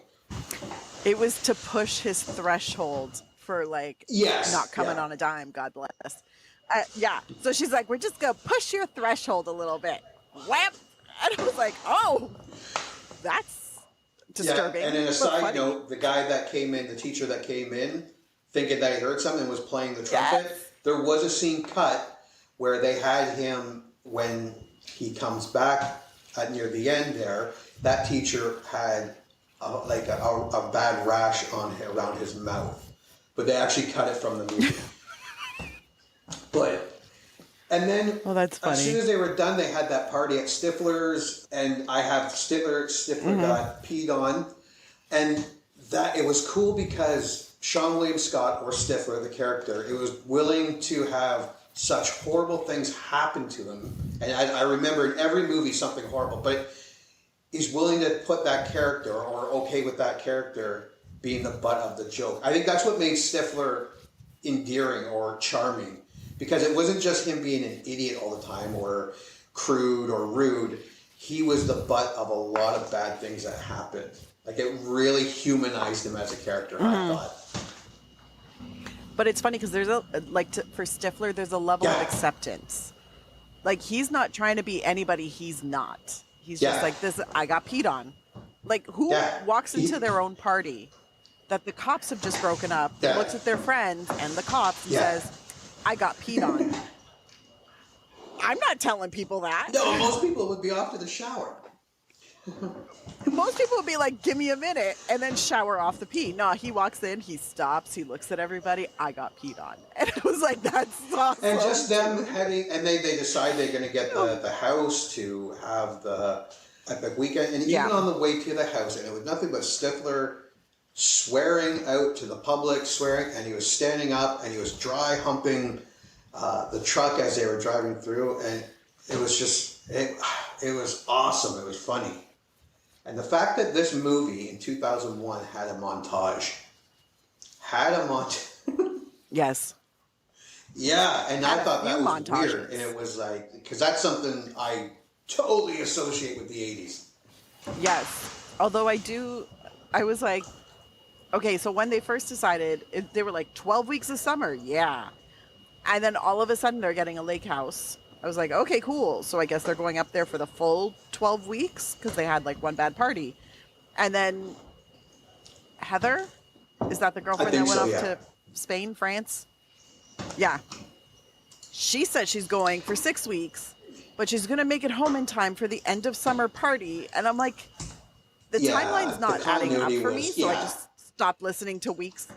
It was to push his threshold for like not coming on a dime, God bless. So she's like, we're just going to push your threshold a little bit. Whap! And I was like, oh, that's disturbing. Yeah, and in a but side funny. note, the guy that came in, the teacher that came in, thinking that he heard something and was playing the trumpet, There was a scene cut where they had him when he comes back near the end there. That teacher had a bad rash around his mouth, but they actually cut it from the movie. And then that's funny. As soon as they were done, they had that party at Stifler's, and I have Stifler got peed on, and that it was cool because Sean William Scott, or Stifler, the character, it was willing to have such horrible things happen to him. And I remember in every movie something horrible, but he's willing to put that character, or okay with that character being the butt of the joke. I think that's what made Stifler endearing or charming, because it wasn't just him being an idiot all the time or crude or rude. He was the butt of a lot of bad things that happened. Like, it really humanized him as a character, I thought. But it's funny because there's for Stifler, there's a level of acceptance. Like, he's not trying to be anybody he's not. He's just like, this, I got peed on. Like, who walks into their own party that the cops have just broken up, looks at their friends and the cops and says, I got peed on. I'm not telling people that. No, most people would be off to the shower. Most people would be like, give me a minute, and then shower off the pee. No, he walks in, he stops, he looks at everybody, I got peed on. And it was like, that's awesome. And just them heading, and they decide they're going to get the house to have the weekend. And even on the way to the house, and it was nothing but Stifler swearing out to the public, and he was standing up, and he was dry humping the truck as they were driving through, and it was just, it was awesome. It was funny. And the fact that this movie in 2001 had a montage. Yes. Yeah, and I thought that was weird. And it was like, because that's something I totally associate with the 80s. Yes. Although I was like, okay, so when they first decided, they were like 12 weeks of summer. Yeah. And then all of a sudden they're getting a lake house. I was like, okay, cool. So I guess they're going up there for the full 12 weeks because they had like one bad party. And then Heather, is that the girlfriend that went off to Spain, France? Yeah. She said she's going for 6 weeks, but she's going to make it home in time for the end of summer party. And I'm like, the timeline's not adding up for me. So I just stopped listening to weeks.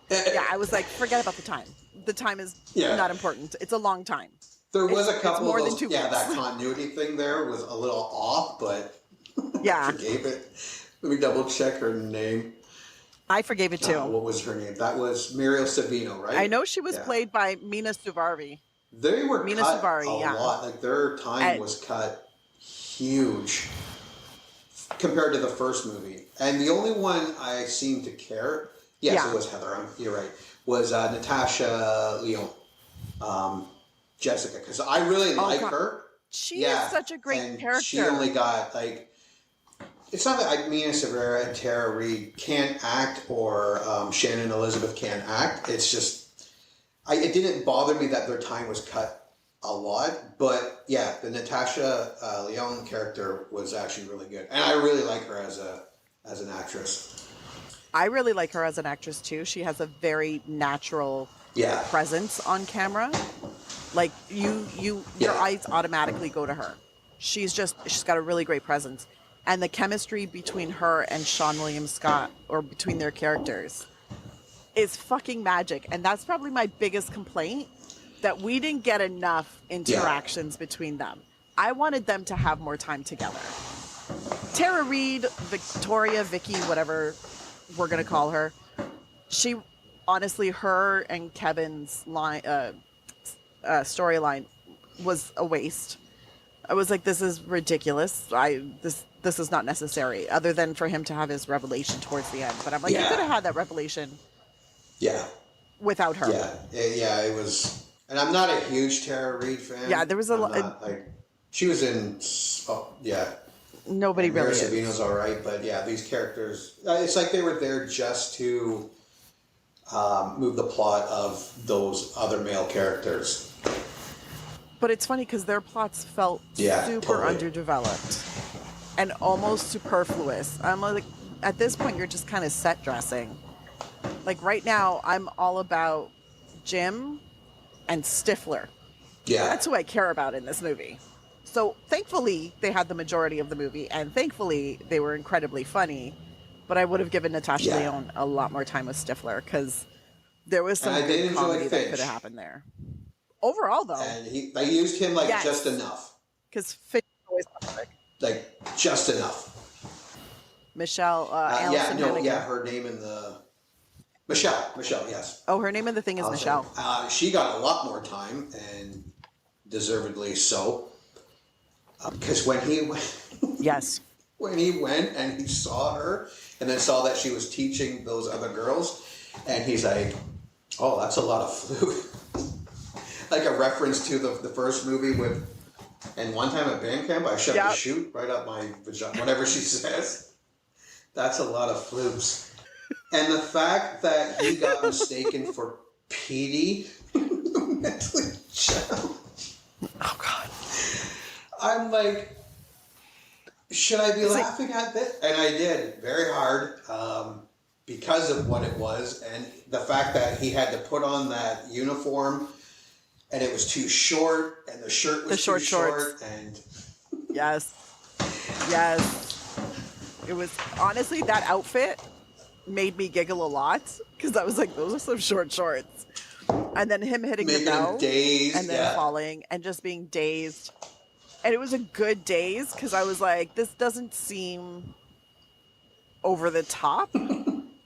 I was like, forget about the time. The time is not important. It's a long time. There was a couple more of than those, 2 weeks. that continuity thing there was a little off, but I forgave it. Let me double check her name. I forgave it too. What was her name? That was Muriel Savino, right? I know she was played by Mina Suvari. They were Mina cut Suvari, a lot. Like, their time was cut huge compared to the first movie. And the only one I seemed to care, it was Heather. You're right. Was Natasha Lyonne. Jessica, because I really like her. She is such a great character. She only got it's not that Mina Severa and Tara Reid can't act, or Shannon Elizabeth can't act. It's just, it didn't bother me that their time was cut a lot. But the Natasha Lyonne character was actually really good, and I really like her as an actress. I really like her as an actress too. She has a very natural presence on camera. Like, your eyes automatically go to her. She's got a really great presence. And the chemistry between her and Sean William Scott, or between their characters, is fucking magic. And that's probably my biggest complaint, that we didn't get enough interactions between them. I wanted them to have more time together. Tara Reid, Victoria, Vicky, whatever we're going to call her, she, honestly, her and Kevin's storyline was a waste. I was like, this is ridiculous. This is not necessary, other than for him to have his revelation towards the end. But I'm like, you could have had that revelation without her. It was. And I'm not a huge Tara Reid fan. Yeah, there was a lot. She was in. Nobody really. Mira Savino's all right, but these characters. It's like they were there just to move the plot of those other male characters. But it's funny because their plots felt super underdeveloped and almost superfluous. I'm like, at this point, you're just kind of set dressing. Like, right now, I'm all about Jim and Stifler. Yeah. That's who I care about in this movie. So thankfully, they had the majority of the movie, and thankfully, they were incredibly funny. But I would have given Natasha Lyonne a lot more time with Stifler, because there was some good comedy that could have happened there. Overall, though. And they used him like just enough. Because Finch is always perfect. Like, just enough. Michelle, Allison Hannigan. her name in the... Michelle, yes. Oh, her name in the thing is Michelle. She got a lot more time, and deservedly so. Because when he went... Yes. When he went and he saw her, and then saw that she was teaching those other girls, and he's like, oh, that's a lot of flute. Like a reference to the first movie with... And one time at band camp, I shoved a shoot right up my vagina, whatever she says. That's a lot of flutes. And the fact that he got mistaken for Petey, mentally challenged. Oh, God. I'm like, should I be laughing at this? And I did, very hard, because of what it was. And the fact that he had to put on that uniform, and it was too short, and the shirt was too short. And Yes. It was, honestly, that outfit made me giggle a lot, because I was like, those are some short shorts. And then him hitting the bell dazed, and then falling and just being dazed. And it was a good daze, because I was like, this doesn't seem over the top.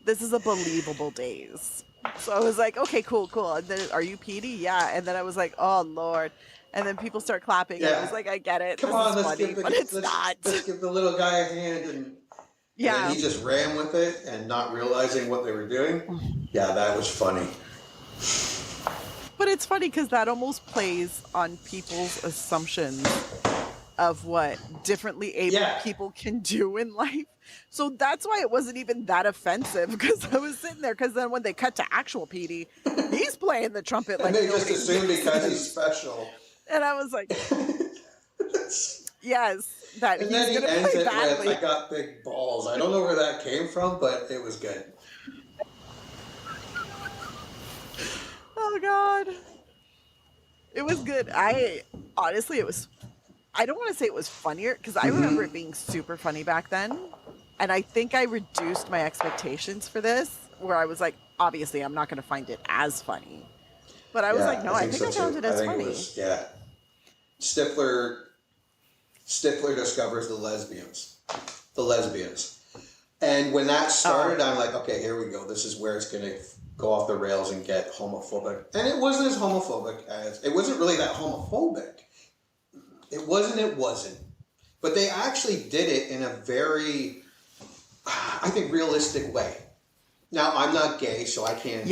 This is a believable daze. So I was like, okay, cool. And then, are you Petey? Yeah. And then I was like, oh, Lord. And then people start clapping. And I was like, I get it. Come on, let's give the little guy a hand. And then he just ran with it and not realizing what they were doing. Yeah, that was funny. But it's funny because that almost plays on people's assumptions of what differently able people can do in life. So that's why it wasn't even that offensive, because I was sitting there, because then when they cut to actual Petey, he's playing the trumpet like and they just assume because he's special. And I was like, yes, that and he's going to play badly. With, I got big balls. I don't know where that came from, but it was good. Oh, God. It was good. Honestly, it was, I don't want to say it was funnier, because I remember it being super funny back then. And I think I reduced my expectations for this, where I was like, obviously, I'm not going to find it as funny. But I was like, no, I think I found it as funny. Stifler discovers the lesbians. And when that started, I'm like, okay, here we go. This is where it's going to go off the rails and get homophobic. And it wasn't as homophobic as... It wasn't really that homophobic. It wasn't. But they actually did it in a very, I think, realistic way. Now, I'm not gay, so I can't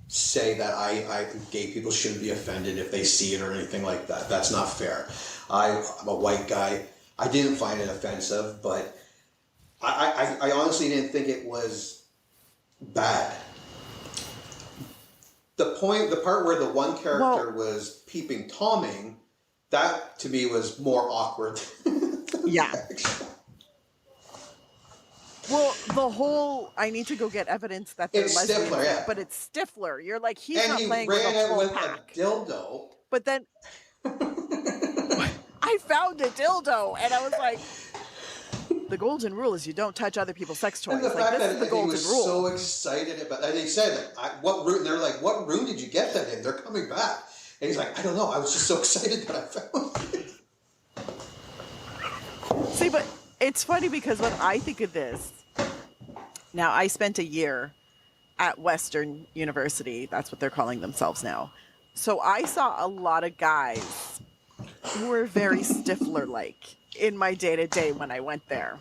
say that I gay people shouldn't be offended if they see it or anything like that. That's not fair. I'm a white guy. I didn't find it offensive, but I honestly didn't think it was bad. The part where the one character was peeping Tomming, that to me was more awkward. Well, the whole I need to go get evidence that they're lesbians, Stifler, but it's Stifler. You're like, he's not he playing ran with a full with pack. a dildo. But then I found a dildo, and I was like, the golden rule is you don't touch other people's sex toys. And the like, fact this that is the golden he was rule. so excited about, and they said, "What room?" They're like, "What room did you get that in? They're coming back." And he's like, "I don't know. I was just so excited that I found it." See, but it's funny because when I think of this, now I spent a year at Western University. That's what they're calling themselves now. So I saw a lot of guys who were very Stifler-like in my day-to-day when I went there.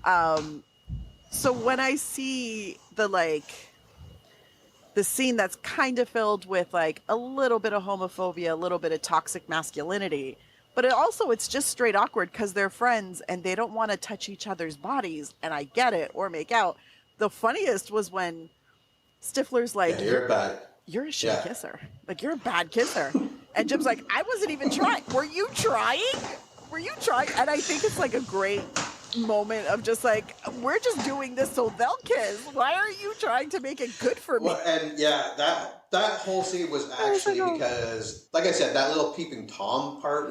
So when I see the scene that's kind of filled with like a little bit of homophobia, a little bit of toxic masculinity, but it's just straight awkward because they're friends and they don't want to touch each other's bodies, and I get it, or make out. The funniest was when Stifler's like, "You're bad. You're a shit kisser. Like, you're a bad kisser." And Jim's like, "I wasn't even trying. Were you trying? And I think it's like a great moment of just like, we're just doing this so they'll kiss. Why are you trying to make it good for me? Well, and yeah, that whole scene was actually because, like I said, that little peeping Tom part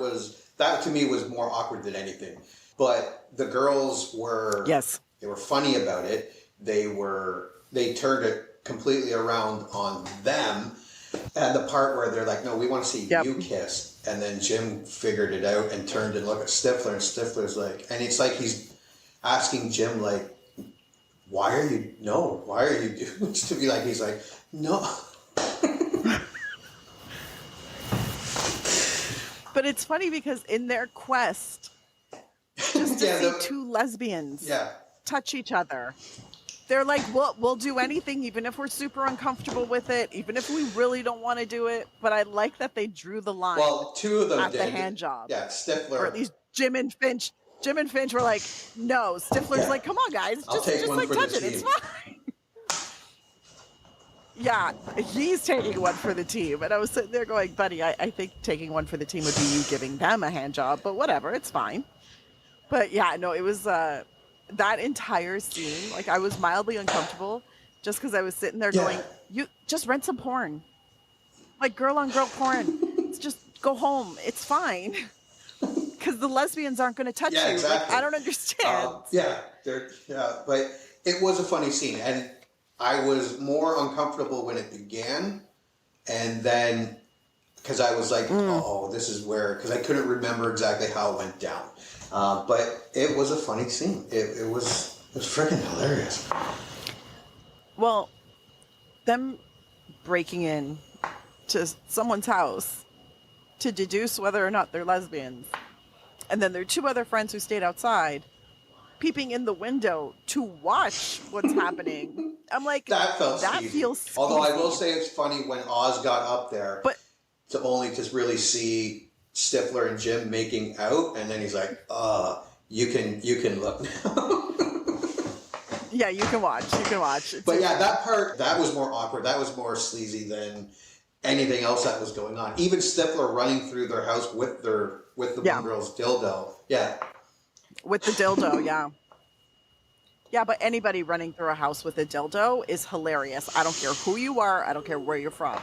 that to me was more awkward than anything. But the girls were they were funny about it. They turned it completely around on them. And the part where they're like, no, we want to see you kiss. And then Jim figured it out and turned and looked at Stifler. And Stifler's like, and it's like he's asking Jim, like, why are you doing this to me? Like, he's like, no. But it's funny because in their quest, just to see two lesbians touch each other, they're like, we'll do anything, even if we're super uncomfortable with it, even if we really don't want to do it. But I like that they drew the line. Well, two of them at did. The hand job. Yeah, Stifler. Or at least Jim and Finch. Jim and Finch were like, no. Stifler's like, come on, guys, just like touch it. It's fine. Yeah, he's taking one for the team. And I was sitting there going, buddy, I think taking one for the team would be you giving them a hand job, but whatever, it's fine. But yeah, no, it was that entire scene, like I was mildly uncomfortable just because I was sitting there going, you just rent some porn. Like girl on girl porn. Just go home. It's fine. Because the lesbians aren't going to touch you. Exactly. Like, I don't understand. But it was a funny scene. And I was more uncomfortable when it began. And then, because I was like, oh, this is where, because I couldn't remember exactly how it went down. But it was a funny scene. It was freaking hilarious. Well, them breaking in to someone's house to deduce whether or not they're lesbians. And then there are two other friends who stayed outside, peeping in the window to watch what's happening. I'm like, that feels sleazy. Although I will say it's funny when Oz got up there, to only to really see Stifler and Jim making out, and then he's like, you can look now. Yeah, you can watch. But yeah, that part, that was more awkward. That was more sleazy than anything else that was going on. Even Stifler running through their house with the one girl's dildo. Yeah. With the dildo, yeah. Yeah, but anybody running through a house with a dildo is hilarious. I don't care who you are. I don't care where you're from.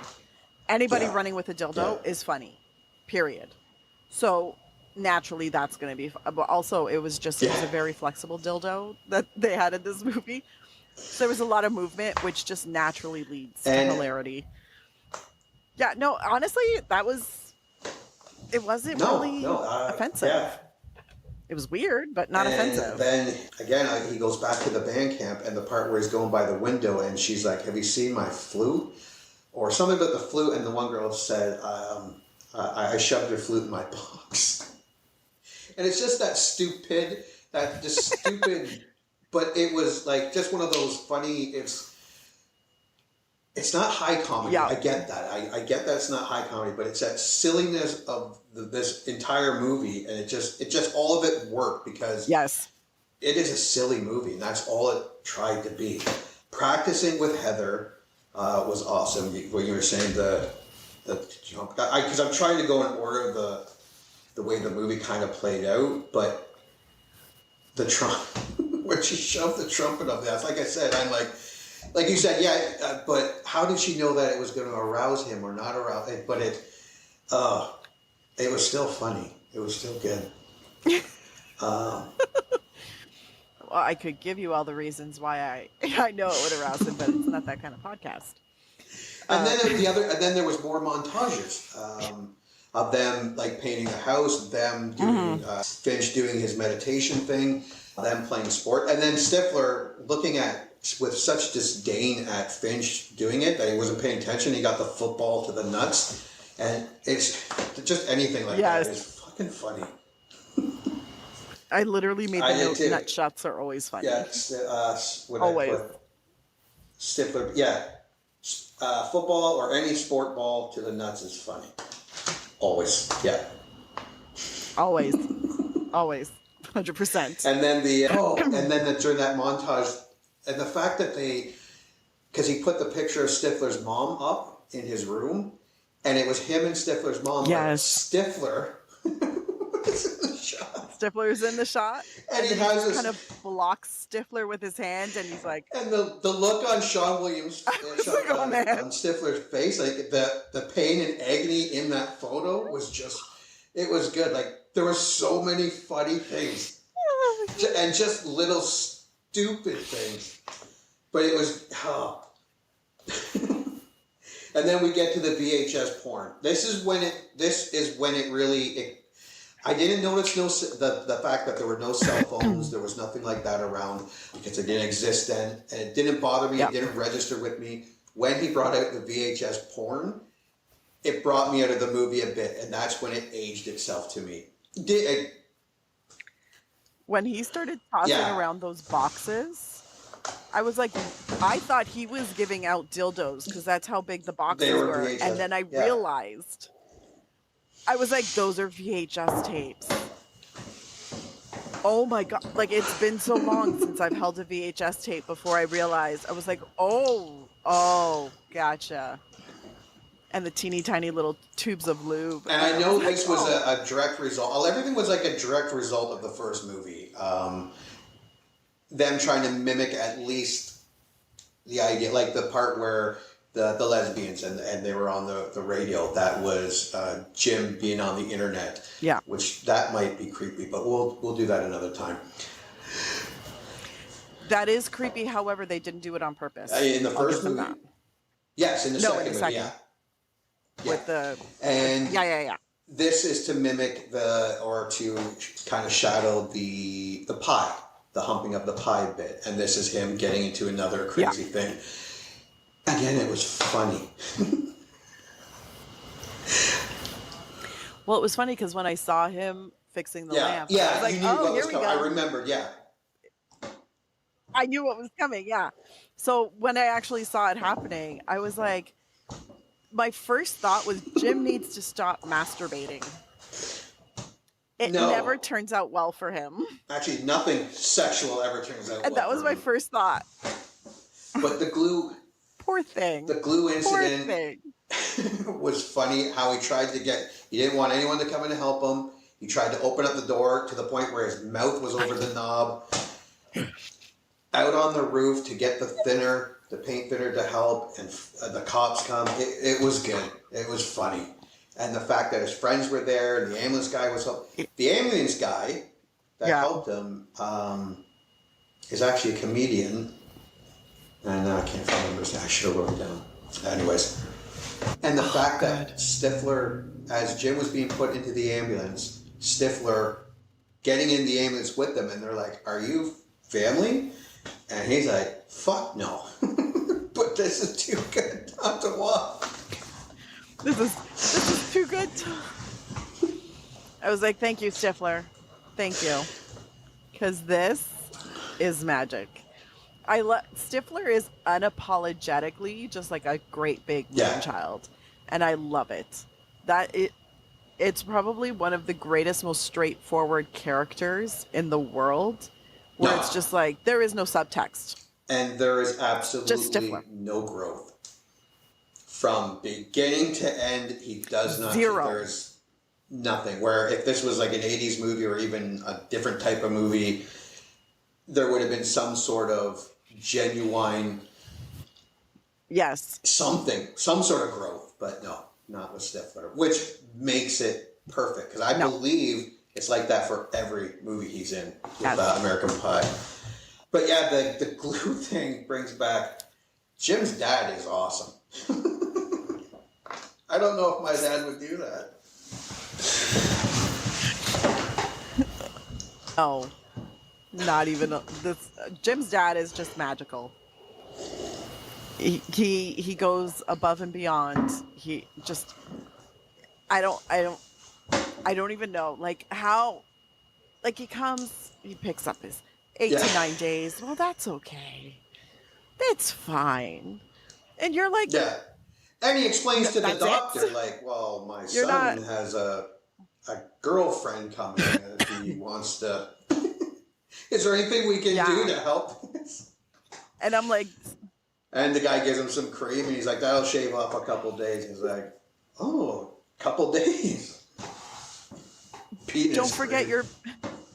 Anybody running with a dildo is funny. Period. So naturally that's going to be but also it was a very flexible dildo that they had in this movie. So there was a lot of movement, which just naturally leads to hilarity. Yeah, no, honestly, it wasn't really offensive. Yeah. It was weird, but not offensive. Then again, he goes back to the band camp, and the part where he's going by the window, and she's like, "Have you seen my flute?" Or something about the flute, and the one girl said, "I shoved your flute in my box." And it's just that stupid, but it was like just one of those funny. It's not high comedy. Yeah. I get that. I get that it's not high comedy, but it's that silliness of this entire movie, and it just all of it worked because it is a silly movie, and that's all it tried to be. Practicing with Heather was awesome. What you were saying, the jump, because I'm trying to go in order of the way the movie kind of played out, but the when she shoved the trumpet up there, like I said, I'm like you said, but how did she know that it was going to arouse him or not arouse? But it was still funny. It was still good. Well, I could give you all the reasons why I know it would arouse him, but it's not that kind of podcast. And then there was more montages of them like painting the house, them doing Finch doing his meditation thing, them playing sport, and then Stifler looking at with such disdain at Finch doing it that he wasn't paying attention. He got the football to the nuts, and it's just anything like that is fucking funny. I literally made the note, nut shots are always funny. Yeah, always. Stifler, football or any sport ball to the nuts is funny. Always, yeah. Always. Always. 100%. And then during that montage, and the fact that because he put the picture of Stifler's mom up in his room, and it was him and Stifler's mom. Yes. Stifler was in the shot. Stifler's in the shot, And he then has just this- kind of blocks Stifler with his hand, and he's like, And the look on Sean Williams, like, oh, man. on Stifler's face, like the pain and agony in that photo was just, it was good. Like there were so many funny things, and just little stupid things, but it was. Oh. And then we get to the VHS porn. This is when it really. I didn't notice the fact that there were no cell phones. There was nothing like that around because it didn't exist then, and it didn't bother me. Yep. It didn't register with me. When he brought out the VHS porn, it brought me out of the movie a bit, and that's when it aged itself to me. when he started tossing around those boxes, I was like, I thought he was giving out dildos because that's how big the boxes were. VHS, And then I realized, I was like, those are VHS tapes. Oh my God. Like, it's been so long since I've held a VHS tape before I realized. I was like, oh, gotcha. And the teeny tiny little tubes of lube. And I know this was a direct result. Everything was like a direct result of the first movie. Them trying to mimic at least the idea, like the part where the lesbians and they were on the radio. That was Jim being on the internet. Yeah. Which that might be creepy, but we'll do that another time. That is creepy. However, they didn't do it on purpose. In the first movie. Yes, in the second movie. Yeah. With the and yeah. This is to mimic to kind of shadow the pie, the humping of the pie bit, and this is him getting into another crazy thing. Again, it was funny. Well, it was funny because when I saw him fixing the lamp, I was like, you knew oh, what here was we coming. go. I remembered, I knew what was coming, So when I actually saw it happening, I was like, my first thought was Jim needs to stop masturbating. It never turns out well for him. Actually, nothing sexual ever turns out And well that was for my him. first thought. But the glue... Poor thing. The glue incident Poor thing. was funny. How he tried to he didn't want anyone to come in to help him. He tried to open up the door to the point where his mouth was over the knob. Out on the roof to get the paint thinner to help, and the cops come. It was good. It was funny. And the fact that his friends were there, and the ambulance guy was helping. The ambulance guy that helped him is actually a comedian. And I can't remember his name. I should have wrote it down. Anyways. And the fact that Stifler, as Jim was being put into the ambulance, Stifler getting in the ambulance with them, and they're like, "Are you family?" And he's like, "Fuck no." But this is too good not to watch. This is too good. I was like, thank you, Stifler. Thank you. Because this is magic. Stifler is unapologetically just like a great big child. And I love it. It's probably one of the greatest, most straightforward characters in the world. Where it's just like, there is no subtext. And there is absolutely no growth. From beginning to end, he does not. Zero. There's nothing. Where if this was like an 80s movie or even a different type of movie, there would have been some sort of genuine... Yes. Some sort of growth. But no, not with Stifler. Which makes it perfect. Because I believe it's like that for every movie he's in with American Pie. But yeah, the glue thing brings back... Jim's dad is awesome. I don't know if my dad would do that. Oh, not even this. Jim's dad is just magical. He goes above and beyond. He just... I don't even know, like, how, like, he picks up his 8 to 9 days. Well, that's okay. That's fine. And you're like... Yeah. And he explains to the doctor, like, well, my son has a girlfriend coming and he wants to... Is there anything we can do to help this? And I'm like... And the guy gives him some cream and he's like, that'll shave off a couple days. He's like, oh, couple days. Penis don't forget cream.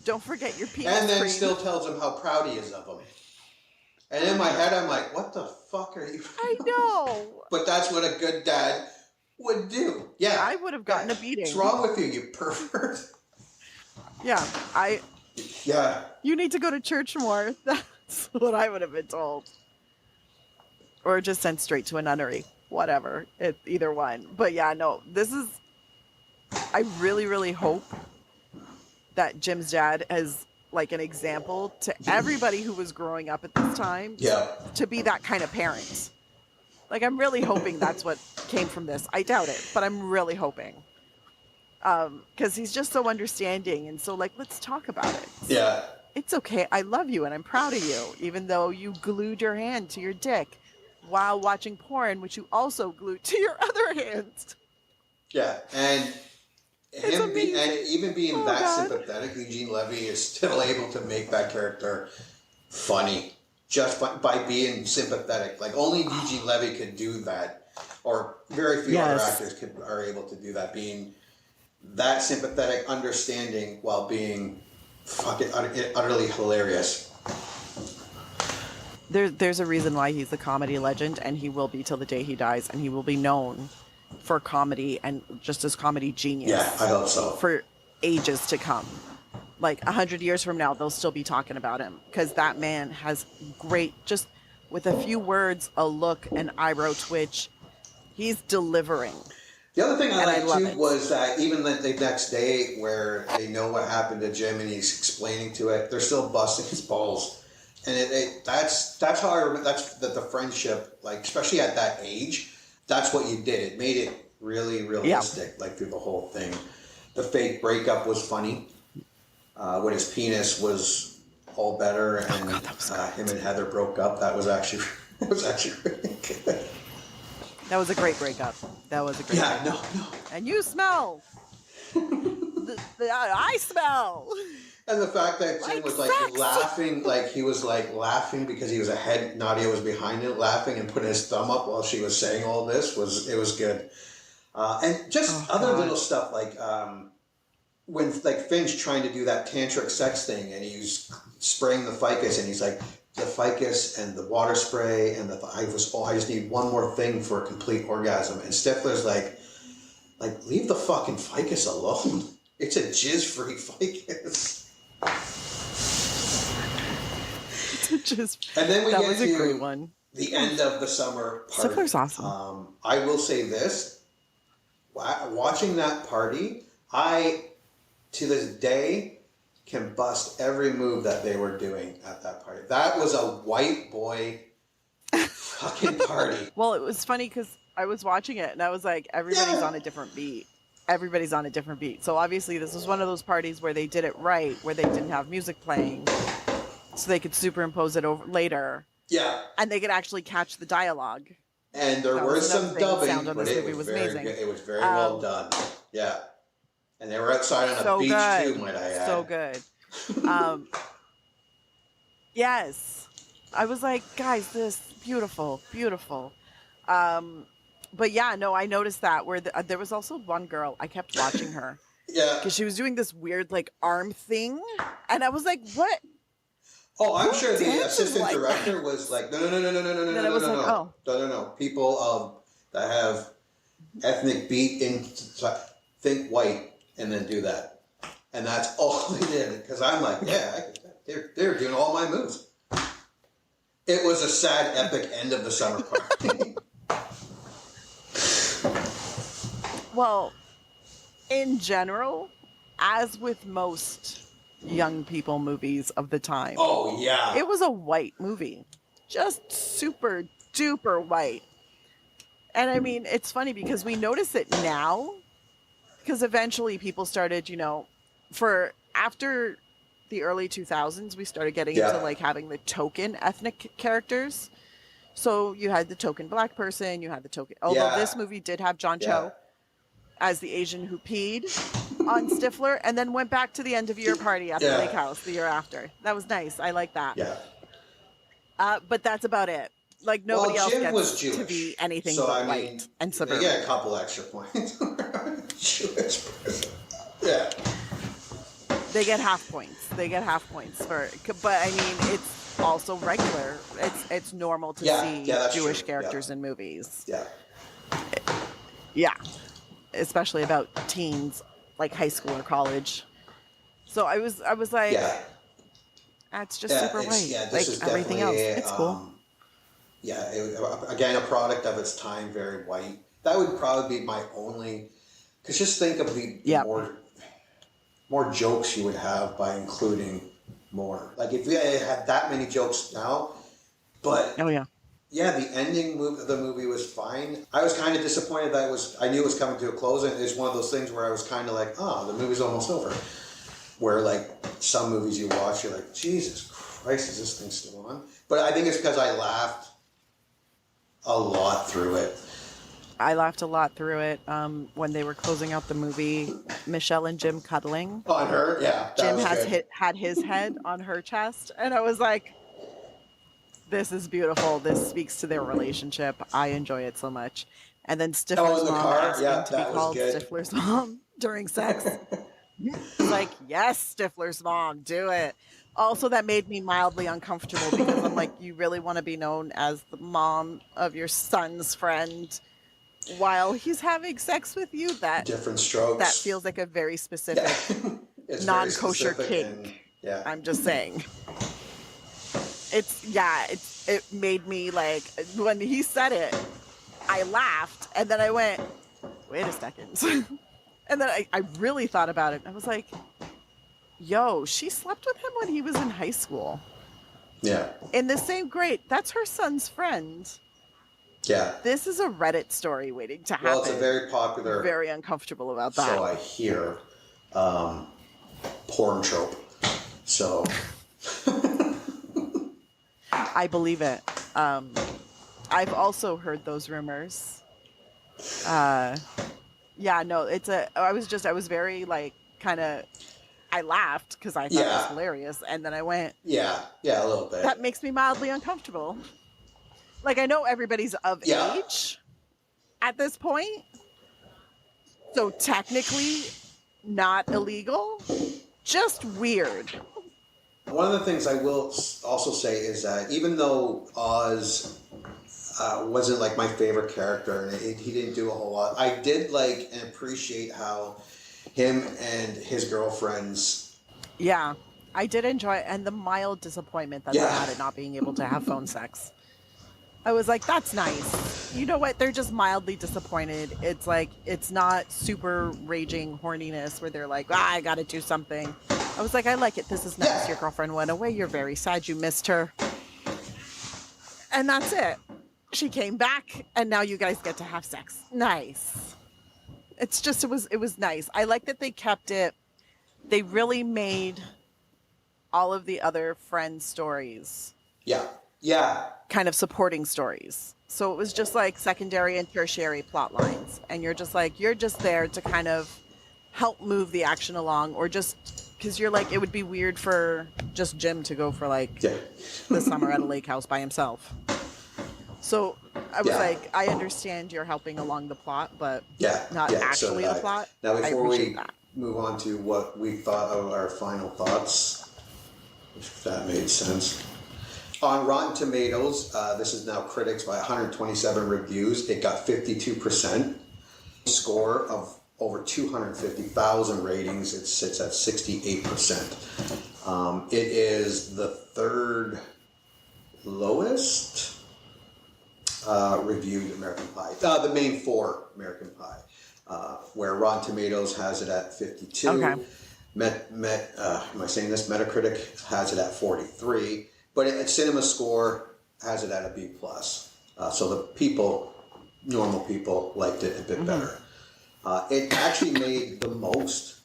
Don't forget your penis And then cream. still tells him how proud he is of him. And in my head, I'm like, what the fuck are you? I know. But that's what a good dad would do. Yeah. I would have gotten a beating. What's wrong with you, you pervert? Yeah, Yeah. You need to go to church more. That's what I would have been told. Or just sent straight to a nunnery. Whatever. Either one. But yeah, no, I really, really hope that Jim's dad is like an example to everybody who was growing up at this time to be that kind of parent. Like, I'm really hoping that's what came from this. I doubt it, but I'm really hoping. Because he's just so understanding and so like, let's talk about it. Yeah. It's okay. I love you and I'm proud of you, even though you glued your hand to your dick while watching porn, which you also glued to your other hand. Yeah, and even being sympathetic, Eugene Levy is still able to make that character funny just by being sympathetic. Like, only Eugene Levy could do that, or very few other actors are able to do that, being that sympathetic, understanding, while being fucking utterly hilarious. There's a reason why he's a comedy legend, and he will be till the day he dies, and he will be known for comedy and just as comedy genius. Yeah, I hope so. For ages to come. Like 100 years from now, they'll still be talking about him because that man has great, just with a few words, a look, an eyebrow twitch, he's delivering. The other thing I liked too it. was that even the next day where they know what happened to Jim and he's explaining to it, they're still busting his balls. And that's how I remember, that's the friendship, like, especially at that age, that's what you did. It made it really realistic, like, through the whole thing. The fake breakup was funny. When his penis was all better and him and Heather broke up, that was actually really good. That was a great breakup. Yeah, no. And you smell. I smell. And the fact that Jim was like laughing, like he was like laughing because he was ahead, Nadia was behind him, laughing and putting his thumb up while she was saying all this was good. And just other little stuff like when like Finn's trying to do that tantric sex thing and he's spraying the ficus and he's like, the ficus and the water spray and I just need one more thing for a complete orgasm. And Stifler's like leave the fucking ficus alone. It's a jizz-free ficus. And then we get to the end of the summer party. Stifler's awesome. I will say this: watching that party, I to this day can bust every move that they were doing at that party. That was a white boy fucking party. Well, it was funny because I was watching it and I was like, everybody's on a different beat. Everybody's on a different beat. So obviously this was one of those parties where they did it right, where they didn't have music playing, so they could superimpose it over later. Yeah. And they could actually catch the dialogue. And there was some dubbing, but it was very amazing. good. It was very well done. Yeah. And they were outside on a beach too, might I add. So good. Yes. I was like, guys, this beautiful. But yeah, no, I noticed that where there was also one girl, I kept watching her. Yeah. Because she was doing this weird like arm thing. And I was like, what? Oh, I'm sure the assistant director was like, no. People that have ethnic beat in, think white and then do that. And that's all they did. Because I'm like, yeah, they're doing all my moves. It was a sad, epic end of the summer party. Well, in general, as with most young people movies of the time. Oh, yeah. It was a white movie. Just super duper white. And I mean, it's funny because we notice it now. Because eventually people started, for after the early 2000s, we started getting into like having the token ethnic characters. So you had the token black person, you had the token, although this movie did have John Cho as the Asian who peed on Stifler and then went back to the end of year party at the lake house the year after. That was nice. I like that. Yeah. But that's about it. Like nobody else Jim gets was Jewish, to be anything so, but white and suburban. They get a couple extra points. Jewish person. Yeah. They get half points. For, but I mean, it's also regular. It's normal to see Jewish characters in movies. Yeah. Yeah. Especially about teens, like high school or college. So I was like, that's just super white. Like everything else. It's cool. Again, a product of its time, very white. That would probably be my only, because just think of the more jokes you would have by including more. Like if we had that many jokes now, but the ending of the movie was fine. I was kind of disappointed that I knew it was coming to a close, and it's one of those things where I was kind of like, the movie's almost over. Where like some movies you watch, you're like, Jesus Christ, is this thing still on? But I think it's because I laughed a lot through it. I laughed a lot through it when they were closing out the movie. Michelle and Jim cuddling on her. Yeah, Jim had his head on her chest, and I was like, "This is beautiful. This speaks to their relationship. I enjoy it so much." And then Stifler's mom asking to be called Stifler's mom during sex. Like, yes, Stifler's mom, do it. Also, that made me mildly uncomfortable because I'm like, you really want to be known as the mom of your son's friend while he's having sex with you? That different strokes. That feels like a very specific non-kosher kink. I'm just saying. It made me like, when he said it, I laughed and then I went, wait a second. And then I really thought about it. I was like, yo, she slept with him when he was in high school. Yeah. In the same grade. That's her son's friend. Yeah. This is a Reddit story waiting to happen. Well, it's a very popular... Very uncomfortable about that. So I hear porn trope. So... I believe it. I've also heard those rumors. I was very like kind of, I laughed because I thought it was hilarious. And then I went, a little bit. That makes me mildly uncomfortable. Like I know everybody's of age at this point. So technically not illegal, just weird. One of the things I will also say is that even though Oz wasn't like my favorite character and he didn't do a whole lot, I did like and appreciate how him and his girlfriends... Yeah, I did enjoy it, and the mild disappointment that they had at not being able to have phone sex. I was like, that's nice. You know what? They're just mildly disappointed. It's like, it's not super raging horniness where they're like, I gotta do something. I was like, I like it. This is nice. Your girlfriend went away. You're very sad you missed her. And that's it. She came back, and now you guys get to have sex. Nice. It's just, it was nice. I like that they kept it. They really made all of the other friend stories. Yeah. Kind of supporting stories. So it was just like secondary and tertiary plot lines. And you're just there to kind of help move the action along, or just because you're like, it would be weird for just Jim to go for like the summer at a lake house by himself. So I was like, I understand you're helping along the plot, but not actually the plot. Now, before we move on to what we thought of our final thoughts, if that made sense. On Rotten Tomatoes, this is now critics by 127 reviews. It got 52%. Score of over 250,000 ratings. It sits at 68%. It is the third lowest reviewed American Pie. The main four American Pie, where Rotten Tomatoes has it at 52. Okay. Am I saying this? Metacritic has it at 43. But Cinema Score has it at a B+. So the normal people liked it a bit better. It actually made the most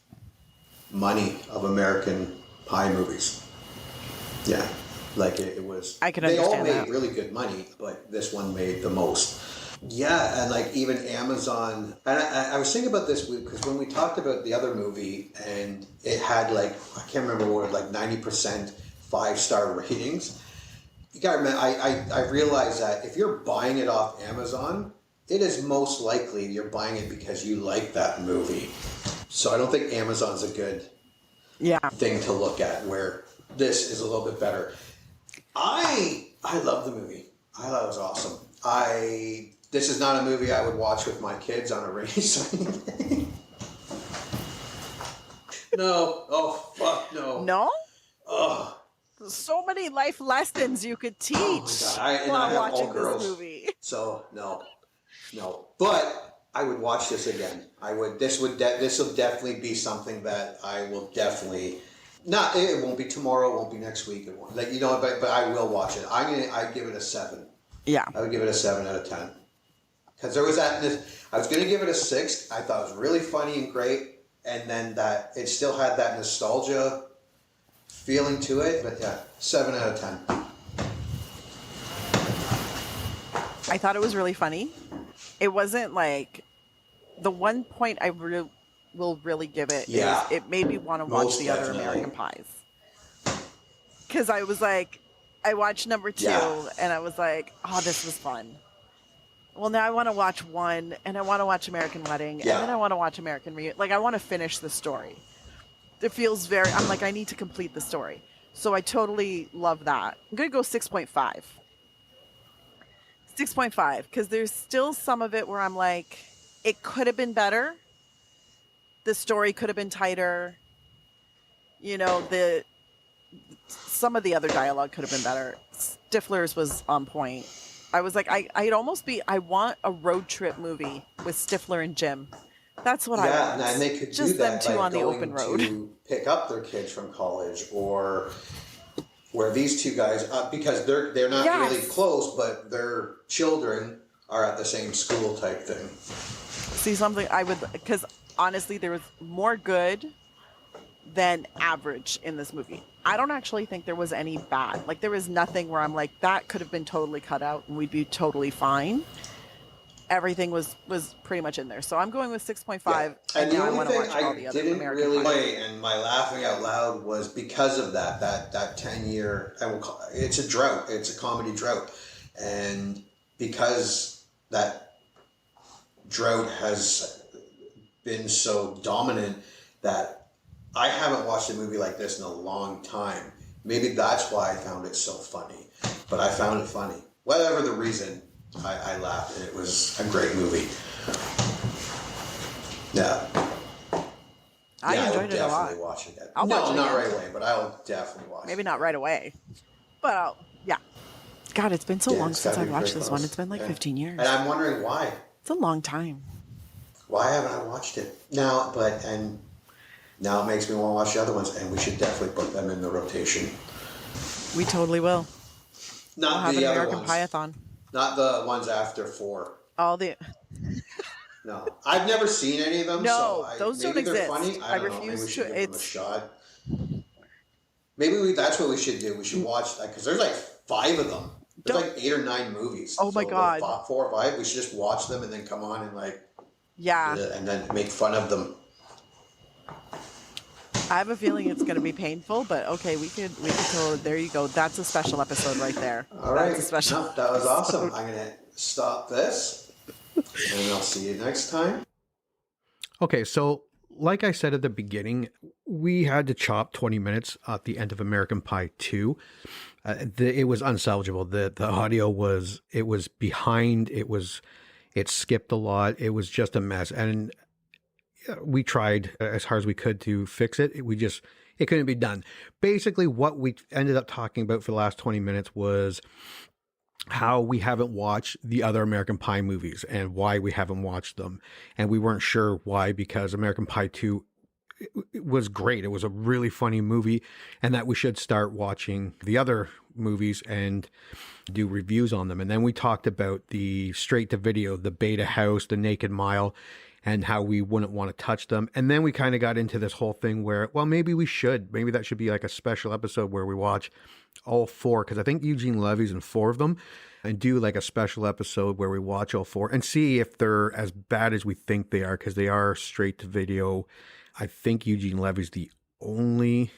money of American Pie movies. Yeah, like it was. I can understand that. They all made really good money, but this one made the most. Yeah, and like even Amazon. And I was thinking about this because when we talked about the other movie, and it had like, I can't remember what it was, like 90% 5-star ratings. You gotta remember, I realized that if you're buying it off Amazon, it is most likely you're buying it because you like that movie. So I don't think Amazon's a good thing to look at, where this is a little bit better. I love the movie. I thought it was awesome. This is not a movie I would watch with my kids on a rainy sunny day. No. Oh, fuck no. No? Oh. So many life lessons you could teach while watching this movie. So, no. But I would watch this again. This will definitely be something that I will definitely... it won't be tomorrow, it won't be next week. It won't, but I will watch it. I'd give it a 7. Yeah. I would give it a 7 out of 10. Because there was I was going to give it a 6. I thought it was really funny and great. And then that it still had that nostalgia feeling to it. But yeah, 7 out of 10. I thought it was really funny. It wasn't like... The one point I will really give it is it made me want to watch the other American Pies. Because I was like... I watched number 2 and I was like, oh, this was fun. Well, now I want to watch 1 and I want to watch American Wedding and then I want to watch American Reunion. Like, I want to finish the story. It feels I'm like, I need to complete the story. So I totally love that. I'm going to go 6.5. 6.5, because there's still some of it where I'm like, it could have been better. The story could have been tighter. You know, some of the other dialogue could have been better. Stifler's was on point. I was like, I want a road trip movie with Stifler and Jim. That's what I want. Yeah, and they could just do that them two by on the open road. To pick up their kids from college, or where these two guys, because they're not really close, but their children are at the same school type thing. See, something because honestly, there was more good than average in this movie. I don't actually think there was any bad. Like, there was nothing where I'm like, that could have been totally cut out and we'd be totally fine. Everything was pretty much in there. So I'm going with 6.5. Yeah. And the only thing I didn't really Pies. play, and my laughing out loud was because of that 10-year, it's a drought. It's a comedy drought. And because that drought has been so dominant that I haven't watched a movie like this in a long time. Maybe that's why I found it so funny. But I found it funny. Whatever the reason, I laughed, and it was a great movie. Yeah. I enjoyed it a lot. Definitely watch it again. I'll watch it not again. right away, but I'll definitely watch it. Maybe not right away. But yeah. God, it's been so long it's since gotta I be watched pretty this close. one. It's been like 15 years. And I'm wondering why. It's a long time. Why haven't I watched it? Now it makes me want to watch the other ones, and we should definitely put them in the rotation. We totally will. Not we'll have the an other American ones. Pie-a-thon. Not the ones after 4. All the... No, I've never seen any of them. No, so those maybe don't they're exist. Funny. I don't know. Maybe we refuse should to- give them a shot. Maybe that's what we should do. We should watch that, because there's like 5 of them. There's like 8 or 9 movies. Oh my God. 4 or 5. We should just watch them and then come on and and then make fun of them. I have a feeling it's going to be painful, but okay, we could totally, there you go. That's a special episode right there. All right. That's a special No, that was awesome. I'm going to stop this, and I'll see you next time. Okay, so like I said at the beginning, we had to chop 20 minutes at the end of American Pie 2. It was unsalvageable. The audio was behind. It skipped a lot. It was just a mess. And we tried as hard as we could to fix it. It couldn't be done. Basically, what we ended up talking about for the last 20 minutes was how we haven't watched the other American Pie movies and why we haven't watched them. And we weren't sure why, because American Pie 2 it was great. It was a really funny movie, and that we should start watching the other movies and do reviews on them. And then we talked about the straight to video, the Beta House, the Naked Mile, and how we wouldn't want to touch them. And then we kind of got into this whole thing where, well, maybe that should be like a special episode where we watch all 4, because I think Eugene Levy's in 4 of them, and do like a special episode where we watch all 4 and see if they're as bad as we think they are, because they are straight to video. I think Eugene Levy's the only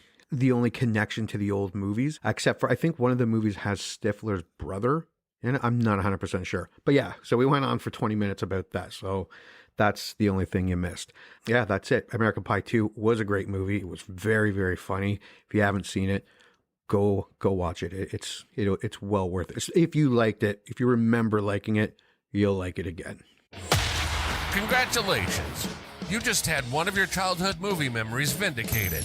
connection to the old movies, except for I think one of the movies has Stifler's brother in it. I'm not 100% sure. But yeah, so we went on for 20 minutes about that. So That's the only thing you missed. Yeah, that's it. American Pie 2 was a great movie. It was very, very funny. If you haven't seen it, go watch it. It's well worth it. If you liked it, if you remember liking it, you'll like it again. Congratulations. You just had one of your childhood movie memories vindicated.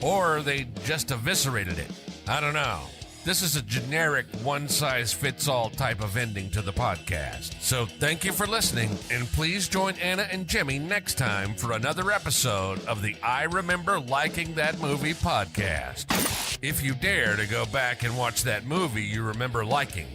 Or they just eviscerated it. I don't know. This is a generic one-size-fits-all type of ending to the podcast. So thank you for listening, and please join Anna and Jimmy next time for another episode of the I Remember Liking That Movie podcast. If you dare to go back and watch that movie you remember liking.